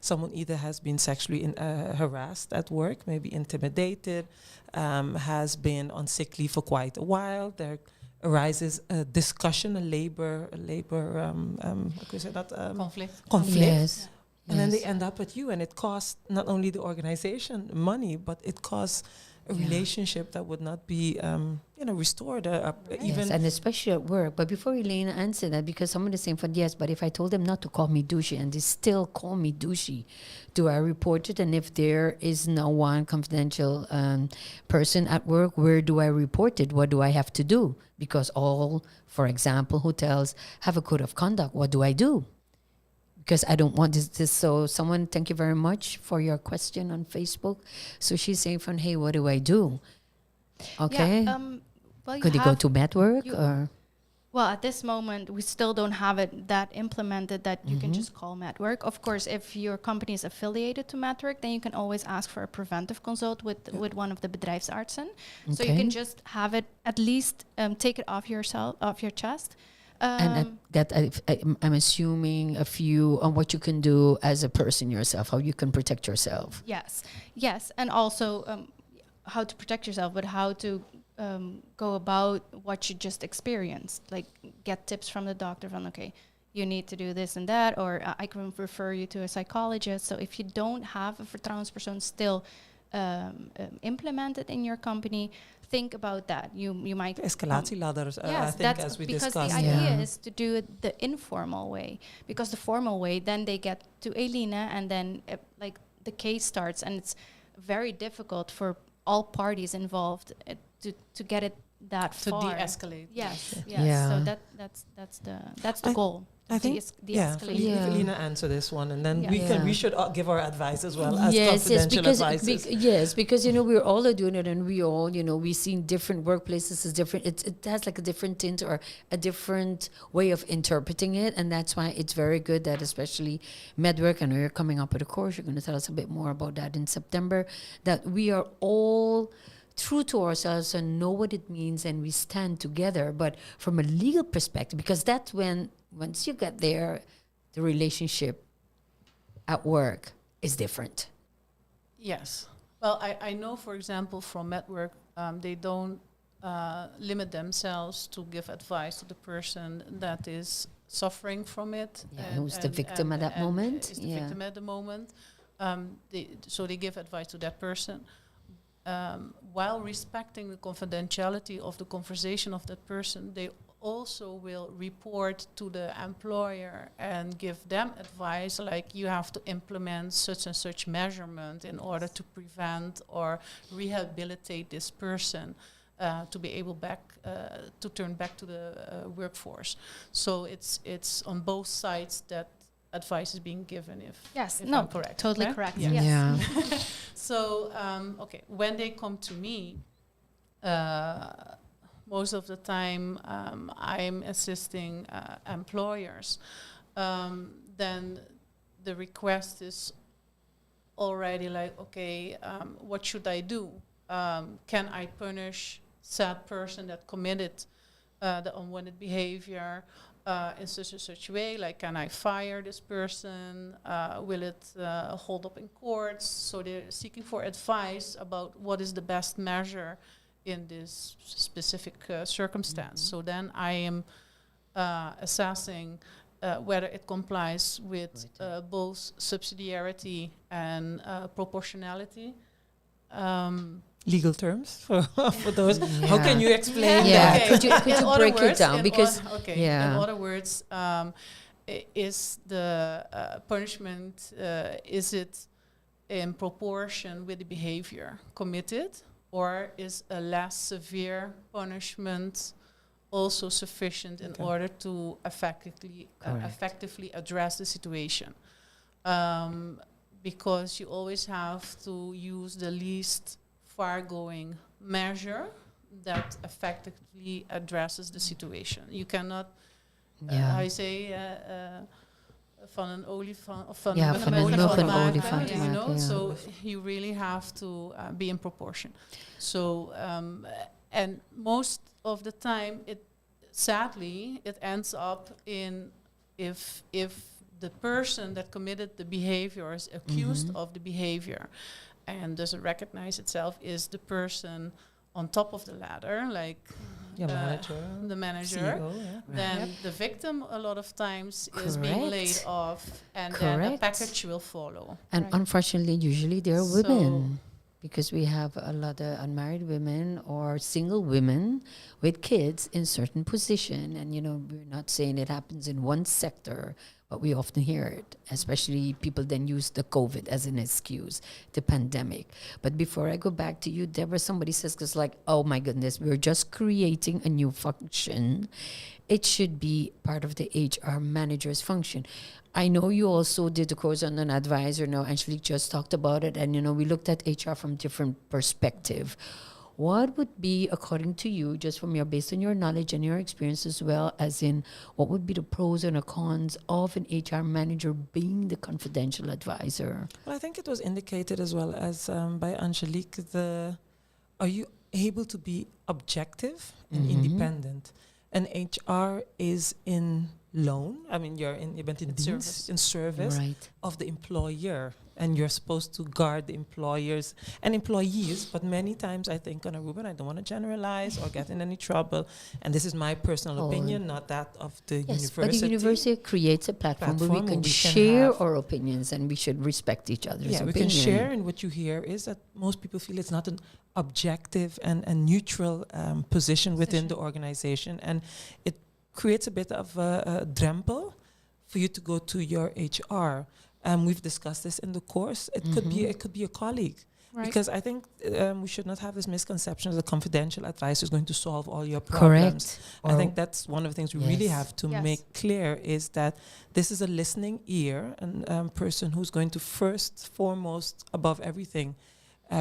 someone either has been sexually harassed at work, maybe intimidated, has been on sick leave for quite a while. There arises a discussion, a labor, how could you say that? Conflict. Conflict. Yes. And then they Yes. end up with you, and it costs not only the organization money, but it costs a relationship that would not be, restored. Even Yes, and especially at work. But before Eline answer that, because someone is saying, yes, but if I told them not to call me douchey and they still call me douchey, do I report it? And if there is no one confidential person at work, where do I report it? What do I have to do? Because all, for example, hotels have a code of conduct. What do I do? Because I don't want this. So someone, thank you very much for your question on Facebook. So she's saying, hey, what do I do? Okay. Yeah, well, Could you go to Medwork or? Well, at this moment, we still don't have it that implemented that you can just call Medwork. Of course, if your company is affiliated to Medwork, then you can always ask for a preventive consult with one of the bedrijfsartsen. So you can just have it, at least take it off your chest. And I'm assuming a few on what you can do as a person yourself, how you can protect yourself. Yes, and also how to protect yourself, but how to go about what you just experienced. Like get tips from the doctor from, okay, you need to do this and that, or I can refer you to a psychologist. So if you don't have a vertrouwenspersoon still implemented in your company, think about that. You might escalatieladders, yes, I think, as we discussed. Because the idea is to do it the informal way. Because the formal way, then they get to Eline, and then like the case starts, and it's very difficult for all parties involved to get it that To far. de-escalate. Yes. Yeah. So that's the goal. I think, De-escalate. Eline answer this one, and then Yeah. we should give our advice as well as confidential advices. Because we're all doing it, and we all we see different workplaces is different. It has like a different tint or a different way of interpreting it, and that's why it's very good that especially Medwork, and you're coming up with a course. You're going to tell us a bit more about that in September. That we are all true to ourselves and know what it means, and we stand together. But from a legal perspective, because that's when. Once you get there, the relationship at work is different. Yes. Well, I know, for example, from Medwork, they don't limit themselves to give advice to the person that is suffering from it. Yeah, who's the victim at that moment. Is the victim at the moment. So they give advice to that person. While respecting the confidentiality of the conversation of that person, they also will report to the employer and give them advice, like you have to implement such and such measurement in order to prevent or rehabilitate this person to be able to turn back to the workforce. So it's on both sides that advice is being given. If I'm correct, totally correct. Yes. Yeah. So when they come to me, most of the time I'm assisting employers. Then the request is already like, okay, what should I do? Can I punish said person that committed the unwanted behavior in such and such way? Like, can I fire this person? Will it hold up in courts? So they're seeking for advice about what is the best measure in this specific circumstance. So then I am assessing whether it complies with both subsidiarity and proportionality. Legal terms for those. How can you explain Yeah, that? could you break it down? Because in other words, is the punishment is it in proportion with the behavior committed, or is a less severe punishment also sufficient in order to effectively address the situation? Because you always have to use the least far-going measure that effectively addresses the situation. You cannot, how you say, van een olifant of van van een olifant you know. maken, So you really have to be in proportion. So and most of the time, sadly it ends up in if the person that committed the behavior is accused of the behavior and doesn't recognize itself, is the person on top of the ladder, like Your manager, the manager, CEO, yeah. then the victim a lot of times is being Correct. laid off, and then a Correct. package will follow. And Right. unfortunately, usually they're So- women, because we have a lot of unmarried women or single women with kids in certain position. And, we're not saying it happens in one sector, but we often hear it, especially people then use the COVID as an excuse, the pandemic. But before I go back to you, Deborah, somebody says, because like, oh my goodness, we're just creating a new function. It should be part of the HR manager's function. I know you also did the course on an advisor. Now, Angelique just talked about it. And, we looked at HR from different perspective. What would be, according to you, just based on your knowledge and your experience as well, as in what would be the pros and the cons of an HR manager being the confidential advisor? Well, I think it was indicated as well as by Angelique, are you able to be objective and independent? And HR is in loan. I mean, je bent in dienst, in service Right. of the employer. And you're supposed to guard the employers and employees. But many times I think on Aruba, and I don't want to generalize or get in any trouble. And this is my personal opinion, not that of the Yes, university. but the university creates a platform where we can share our opinions, and we should respect each other's we opinion. can share. And what you hear is that most people feel it's not an objective and neutral position within the organization. And it creates a bit of a drempel for you to go to your HR. We've discussed this in the course. It could be a colleague. Right. Because I think we should not have this misconception that a confidential advisor is going to solve all your problems. Correct. I think that's one of the things we really have to Yes. make clear, is that this is a listening ear and person who's going to first, foremost, above everything,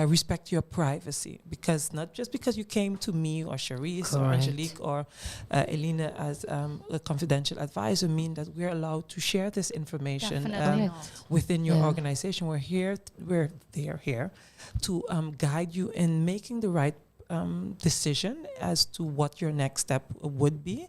respect your privacy. Because not just because you came to me or Charisse or Angelique or Eline as a confidential advisor mean that we're allowed to share this information Definitely not. within your organization. They're here to guide you in making the right decision as to what your next step would be.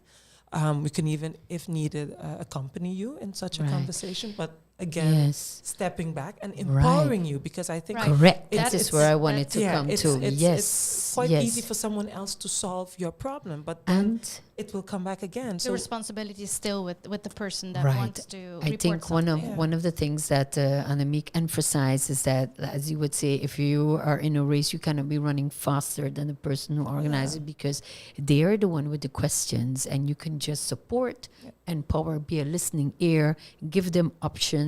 We can even, if needed, accompany you in such a conversation, but again, stepping back and empowering you, because I think correct. That is where I wanted to come to. It's quite easy for someone else to solve your problem, but then it will come back again. The responsibility is still with the person that wants to report I think something. one of the things that Annemiek emphasized is that, as you would say, if you are in a race, you cannot be running faster than the person who organizes it, because they are the one with the questions, and you can just support, empower, be a listening ear, give them options,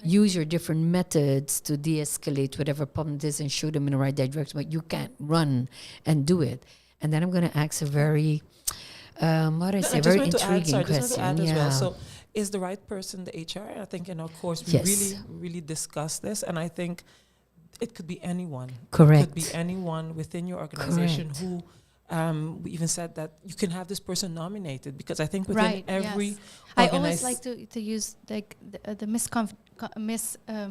use your different methods to de-escalate whatever problem it is and show them in the right direction, but you can't run and do it. And then I'm going to ask a very, very intriguing question. Well. So is the right person the HR? I think in our course we really discussed this, and I think it could be anyone. Correct. It could be anyone within your organization who we even said that you can have this person nominated, because I think within every I always like to use like the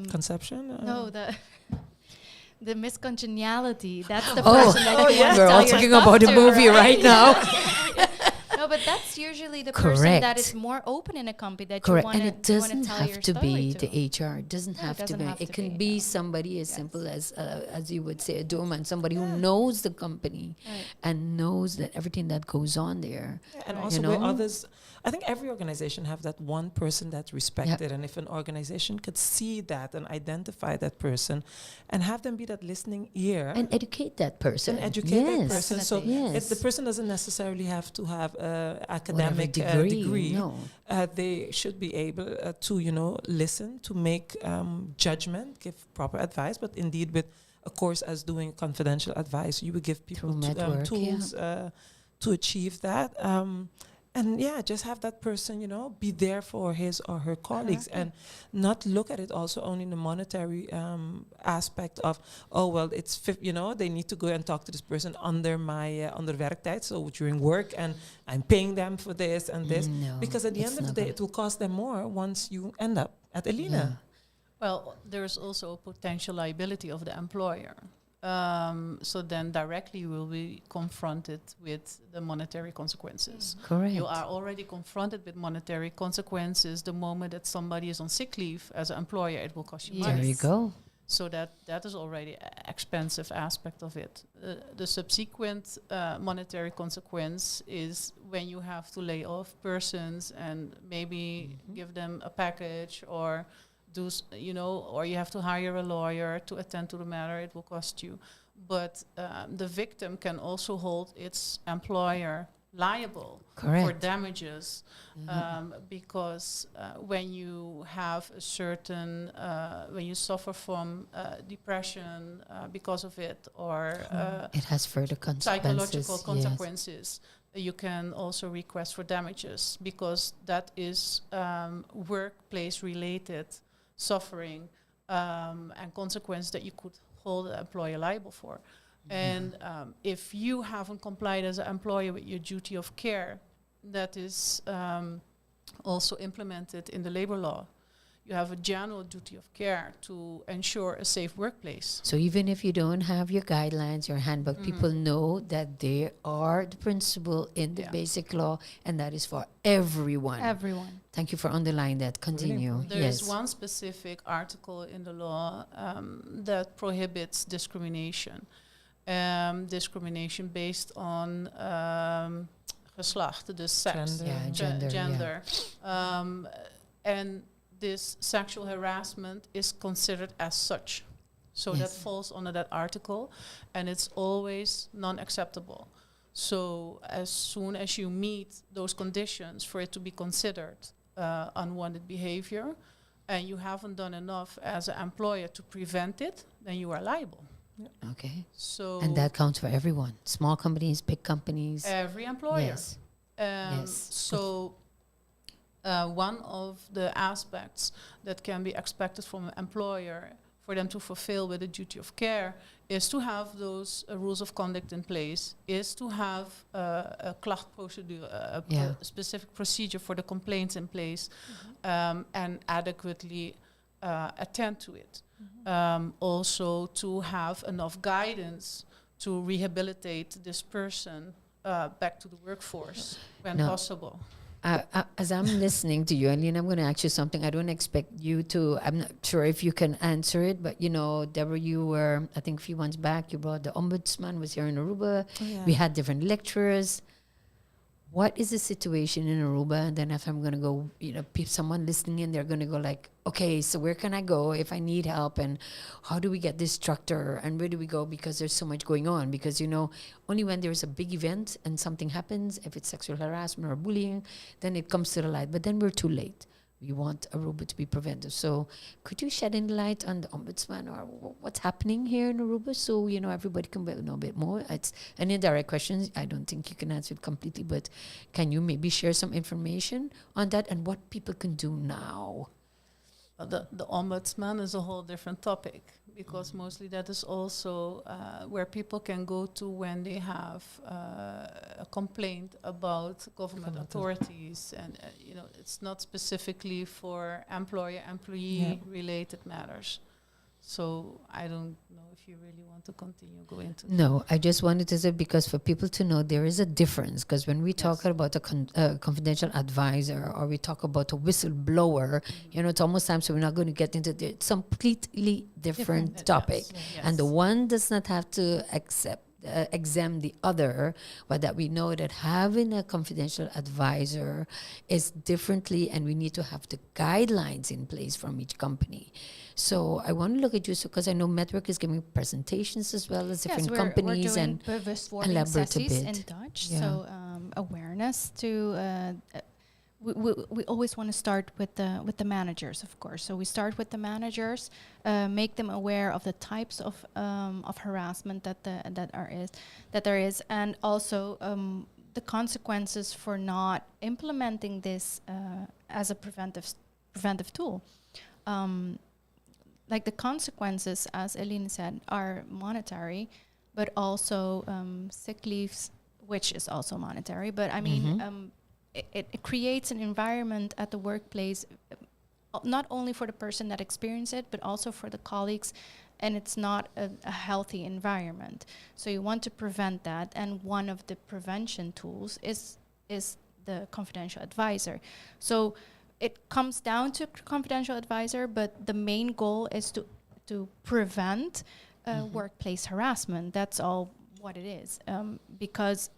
conception. No, the miscongeniality. That's the person that you want to We're tell all your talking stuff about a to, movie right now. No, but that's usually the person that is more open in a company that you want to tell your story to. And it doesn't have to be the HR. It doesn't have to be. It can be somebody as simple as you would say, a doorman, somebody who knows the company and knows that everything that goes on there. And also where others, I think every organization have that one person that's respected. And if an organization could see that and identify that person and have them be that listening ear. And educate that person. And educate that person. So if the person doesn't necessarily have to have academic degree. No. They should be able to, listen, to make judgment, give proper advice, but indeed with a course as doing confidential advice, you would give people tools to achieve that. And just have that person, be there for his or her colleagues and not look at it also only in the monetary aspect of, it's, they need to go and talk to this person under my, under werktijd, so during work, and I'm paying them for this and this. No, because at the end of the day, it will cost them more once you end up at Eline. Yeah. Well, there's also a potential liability of the employer. So then directly you will be confronted with the monetary consequences. Correct. You are already confronted with monetary consequences the moment that somebody is on sick leave. As an employer, it will cost you money. There you go. So that is already an expensive aspect of it. The subsequent monetary consequence is when you have to lay off persons and maybe give them a package or or you have to hire a lawyer to attend to the matter. It will cost you. But the victim can also hold its employer liable for damages, because when you have a certain, when you suffer from depression because of it, or it has further psychological consequences, you can also request for damages, because that is workplace related suffering and consequence that you could hold the employer liable for. And if you haven't complied as an employer with your duty of care, that is also implemented in the labor law. You have a general duty of care to ensure a safe workplace. So even if you don't have your guidelines, your handbook, people know that they are the principle in the basic law, and that is for everyone. Everyone. Thank you for underlining that. Continue. There is one specific article in the law that prohibits discrimination. Discrimination based on geslacht, the sex, gender. And this sexual harassment is considered as such. So that falls under that article, and it's always non-acceptable. So as soon as you meet those conditions for it to be considered unwanted behavior, and you haven't done enough as an employer to prevent it, then you are liable. Okay. So and that counts for everyone, small companies, big companies. Every employer. So one of the aspects that can be expected from an employer for them to fulfill with a duty of care is to have those rules of conduct in place, is to have a klacht procedure, a specific procedure for the complaints in place, and adequately attend to it. Also to have enough guidance to rehabilitate this person back to the workforce when possible. As I'm listening to you, Eline, I'm going to ask you something. I don't expect you to, I'm not sure if you can answer it, but Deborah, you were, I think a few months back, you brought the ombudsman, was here in Aruba. We had different lecturers. What is the situation in Aruba? And then if I'm going to go, someone listening in, they're going to go like, okay, so where can I go if I need help? And how do we get this structure? And where do we go? Because there's so much going on. Because, only when there's a big event and something happens, if it's sexual harassment or bullying, then it comes to the light. But then we're too late. We want Aruba to be preventive. So could you shed any light on the ombudsman or what's happening here in Aruba so, everybody can know a bit more? It's an indirect question. I don't think you can answer it completely, but can you maybe share some information on that and what people can do now? The ombudsman is a whole different topic, because mostly that is also where people can go to when they have a complaint about government authorities, and it's not specifically for employer-employee related matters. So I don't know if you really want to continue going into No, I just wanted to say, because for people to know there is a difference, because when we talk about a confidential advisor or we talk about a whistleblower, it's almost time, so we're not going to get into the completely different topic. And the one does not have to exempt the other, but that we know that having a confidential advisor is differently, and we need to have the guidelines in place from each company. So I want to look at you, because I know Medwork is giving presentations as well as different companies, we're doing and elaborate a bit. in Dutch. So awareness to. We always want to start with the managers, of course. So we start with the managers, make them aware of the types of harassment that there is, and also the consequences for not implementing this as a preventive tool. Like the consequences, as Eline said, are monetary, but also sick leaves, which is also monetary. But I mean. It creates an environment at the workplace, not only for the person that experienced it, but also for the colleagues, and it's not a healthy environment. So you want to prevent that, and one of the prevention tools is the confidential advisor. So it comes down to confidential advisor, but the main goal is to to prevent workplace harassment. That's all what it is. Because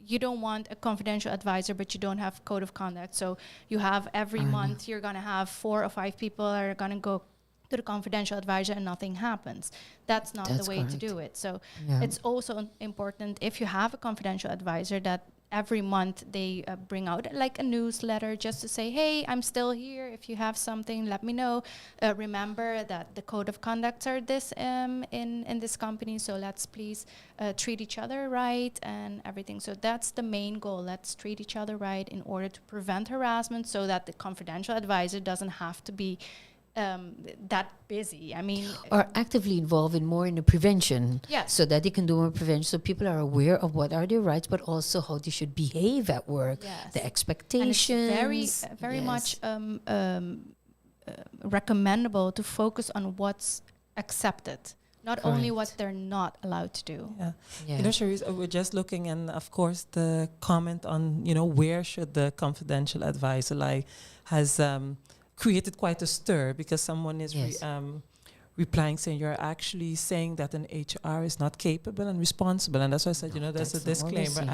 you don't want a confidential advisor, but you don't have code of conduct. So you have every month you're going to have 4 or 5 people are going to go to the confidential advisor and nothing happens. That's not the way to do it. So it's also important if you have a confidential advisor that every month they bring out like a newsletter just to say, hey, I'm still here. If you have something, let me know. Remember that the code of conducts are this in this company. So let's please treat each other right and everything. So that's the main goal. Let's treat each other right in order to prevent harassment so that the confidential advisor doesn't have to be that busy. I mean, or actively involved in more in the prevention, so that they can do more prevention, so people are aware of what are their rights, but also how they should behave at work, the expectations. And it's very much recommendable to focus on what's accepted, not only what they're not allowed to do. You know, Cherise, we're just looking, and of course the comment on, you know, where should the confidential advisor lie has created quite a stir, because someone is replying saying you're actually saying that an HR is not capable and responsible. And that's why I said, you know, there's a disclaimer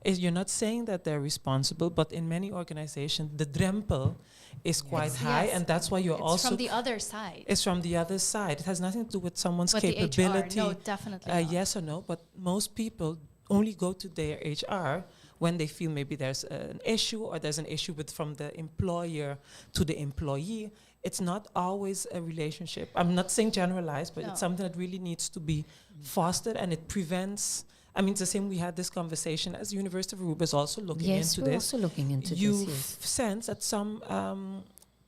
is you're not saying that they're responsible, but in many organizations the drempel is quite high, and that's why you're also from the other side. It's from the other side. It has nothing to do with someone's capability. No, definitely not. Yes or no, but most people only go to their HR when they feel maybe there's an issue, or there's an issue with from the employer to the employee. It's not always a relationship. I'm not saying generalized, but it's something that really needs to be fostered, and it prevents. I mean, it's the same. We had this conversation as University of Aruba is also looking into this. Yes, we're also looking into you this. sense that some.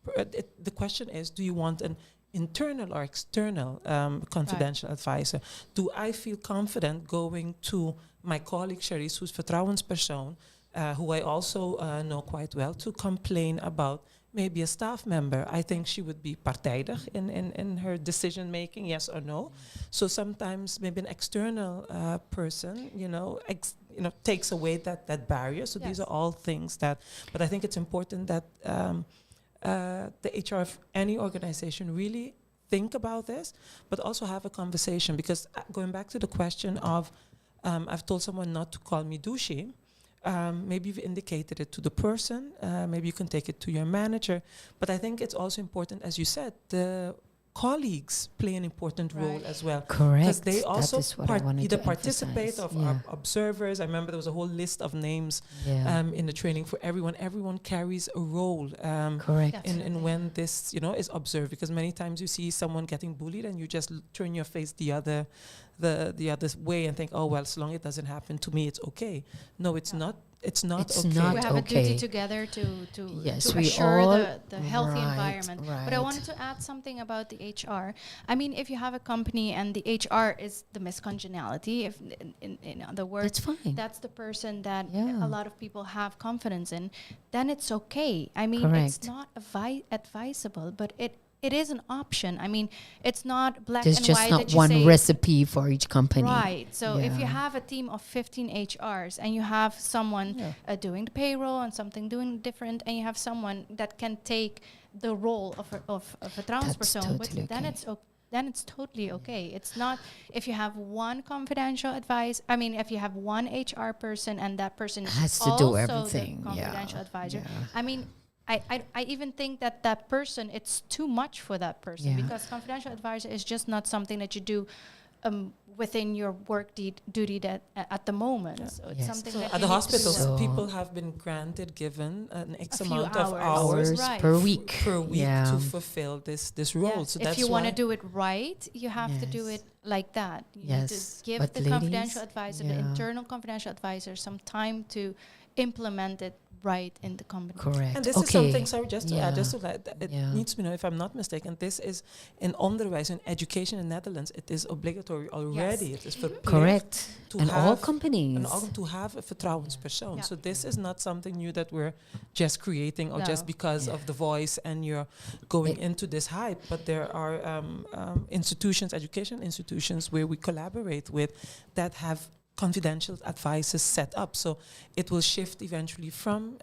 The question is: do you want an internal or external confidential advisor? Do I feel confident going to my colleague Cherise, who's vertrouwenspersoon, who I also know quite well, to complain about maybe a staff member? I think she would be partijdig in her decision making, yes or no. So sometimes maybe an external person, takes away that barrier. So these are all things that, but I think it's important that the HR of any organization really think about this, but also have a conversation. Because going back to the question of, I've told someone not to call me douchey. Maybe you've indicated it to the person. Maybe you can take it to your manager. But I think it's also important, as you said, the colleagues play an important role as well. Correct. Because they also either participate or are observers. I remember there was a whole list of names in the training for everyone. Everyone carries a role. Correct. In when this, is observed. Because many times you see someone getting bullied and you just turn your face the other way and think, oh well, as long as it doesn't happen to me, it's okay. No, it's not. It's not okay. We have a duty together to assure the healthy environment. Right. But I wanted to add something about the HR. I mean, if you have a company and the HR is the miscongeniality, if in other words, that's fine. That's the person that a lot of people have confidence in, then it's okay. I mean, it's not advisable, but it is an option. I mean, it's not black There's and just white. There's just not one recipe for each company. Right. So if you have a team of 15 HRs and you have someone doing the payroll and something doing different, and you have someone that can take the role of a vertrouwenspersoon, then it's totally okay. It's not if you have one confidential advice. I mean, if you have one HR person and that person has is to do also everything. the confidential advisor. Yeah. I mean, I even think that person, it's too much for that person, because confidential advisor is just not something that you do within your work duty that at the moment. So it's something that at the hospitals, people have been given an X amount of hours per week to fulfill this role. So if you want to do it right, you have to do it like that. You need to give the confidential advisor, the internal confidential advisor, some time to implement it right in the company. Correct. And this is something, sorry, just to add, it needs to be known, if I'm not mistaken, this is in onderwijs, in education in Netherlands, it is obligatory already. It is correct. To all companies. And all to have a vertrouwenspersoon. So this is not something new that we're just creating or just because of the voice and you're going into this hype. But there are institutions, education institutions where we collaborate with that have confidential advices set up. So it will shift eventually from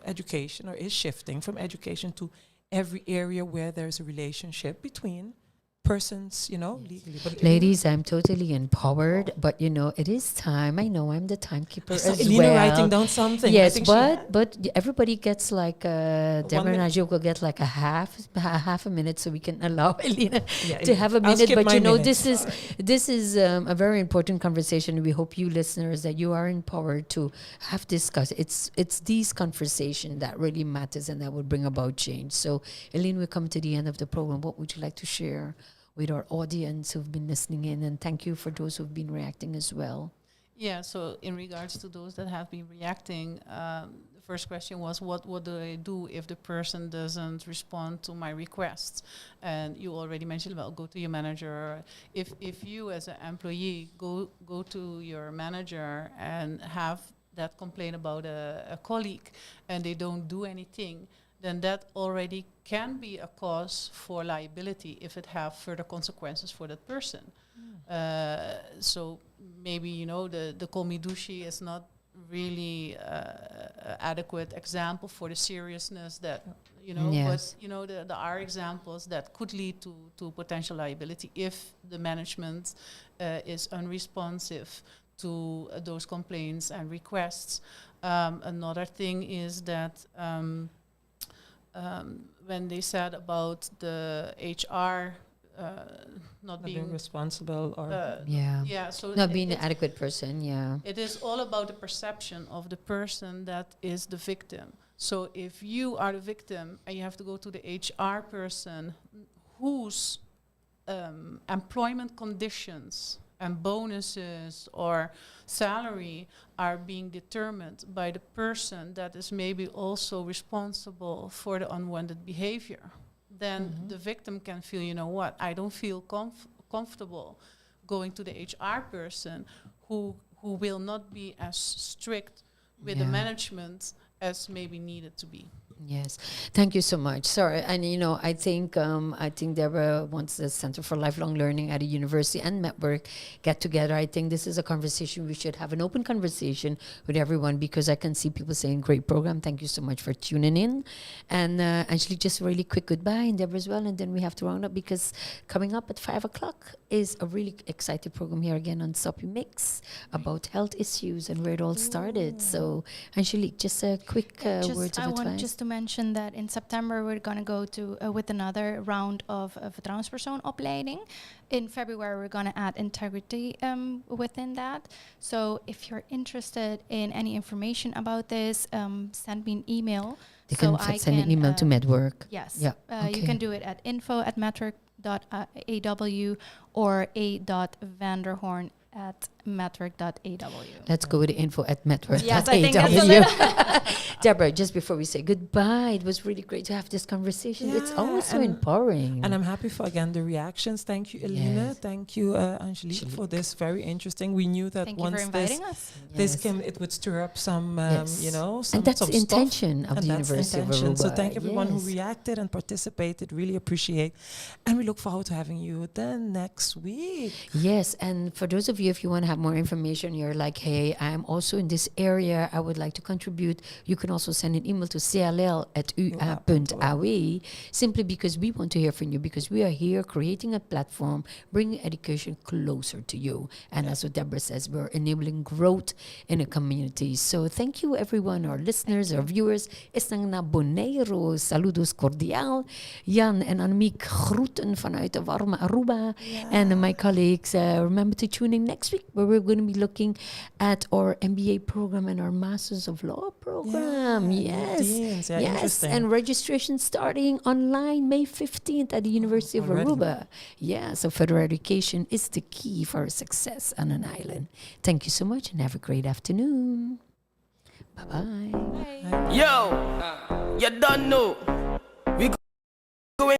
education, or is shifting from education to every area where there's a relationship between persons, legally. But Ladies, I'm totally empowered, but it is time. I know I'm the timekeeper as Eline well. writing down something. I Yes, think but everybody gets like Deborah and Angelique will get like a half a minute, so we can allow Eline to have a I'll minute. skip But my this minutes. is a very important conversation. We hope you listeners that you are empowered to have discussed. It's these conversations that really matters and that will bring about change. So Eline, we come to the end of the program. What would you like to share with our audience who've been listening in? And thank you for those who've been reacting as well. Yeah, so in regards to those that have been reacting, the first question was, what do I do if the person doesn't respond to my requests? And you already mentioned, well, go to your manager. If you as an employee go to your manager and have that complaint about a colleague and they don't do anything, then that already can be a cause for liability if it have further consequences for that person. So maybe, the komidushi is not really adequate example for the seriousness that, Yes. but, there are examples that could lead to potential liability if the management is unresponsive to those complaints and requests. Another thing is that when they said about the HR not being responsible or so Not being an adequate person, it is all about the perception of the person that is the victim. So if you are the victim and you have to go to the HR person whose employment conditions and bonuses or salary are being determined by the person that is maybe also responsible for the unwanted behavior, then the victim can feel, I don't feel comfortable going to the HR person who will not be as strict with the management as maybe needed to be. Yes, thank you so much. Sorry, and I think Deborah wants the Center for Lifelong Learning at a university and Medwork get together. I think this is a conversation we should have, an open conversation with everyone, because I can see people saying, "Great program, thank you so much for tuning in." And Angelique, just a really quick goodbye, and Deborah as well, and then we have to round up because coming up at 5:00 is a really exciting program here again on Sopi Mix about health issues and where it all started. So Angelique, just a quick words of I want advice. just to mention that in September we're going to go to with another round of vertrouwenspersoon opleiding. In February we're going to add integrity within that. So if you're interested in any information about this, send me an email. You can send an email to Medwork. Yes. Yeah. You can do it at info@medwork.aw or a.vanderhoorn@medwork.aw. Let's go with the info@medwork.aw. Yes, I think that's a little Deborah, just before we say goodbye, it was really great to have this conversation. It's always so empowering. And I'm happy for, again, the reactions. Thank you, Eline. Yes. Thank you, Angelique, for this very interesting. We knew that Thank you once for inviting us. it would stir up some, some and that's some the intention stuff. of the And that's University of intention. Aruba. So thank everyone who reacted and participated. Really appreciate. And we look forward to having you then next week. Yes, and for those of you, if you want to have more information, you're like, hey, I'm also in this area, I would like to contribute. You can also send an email to cll@ua.aw, simply because we want to hear from you, because we are here creating a platform, bringing education closer to you. And as what Deborah says, we're enabling growth in a community. So thank you, everyone, our listeners, our viewers. Isang na Bonaero, saludos cordial. Jan en Annemiek, groeten vanuit de warme Aruba. And my colleagues, remember to tune in next week, where we're going to be looking at our MBA program and our Masters of Law program. Yes, and registration starting online May 15th at the University of Aruba. Yeah, so further education is the key for success on an island. Thank you so much and have a great afternoon. Bye-bye. Yo, you don't know. We going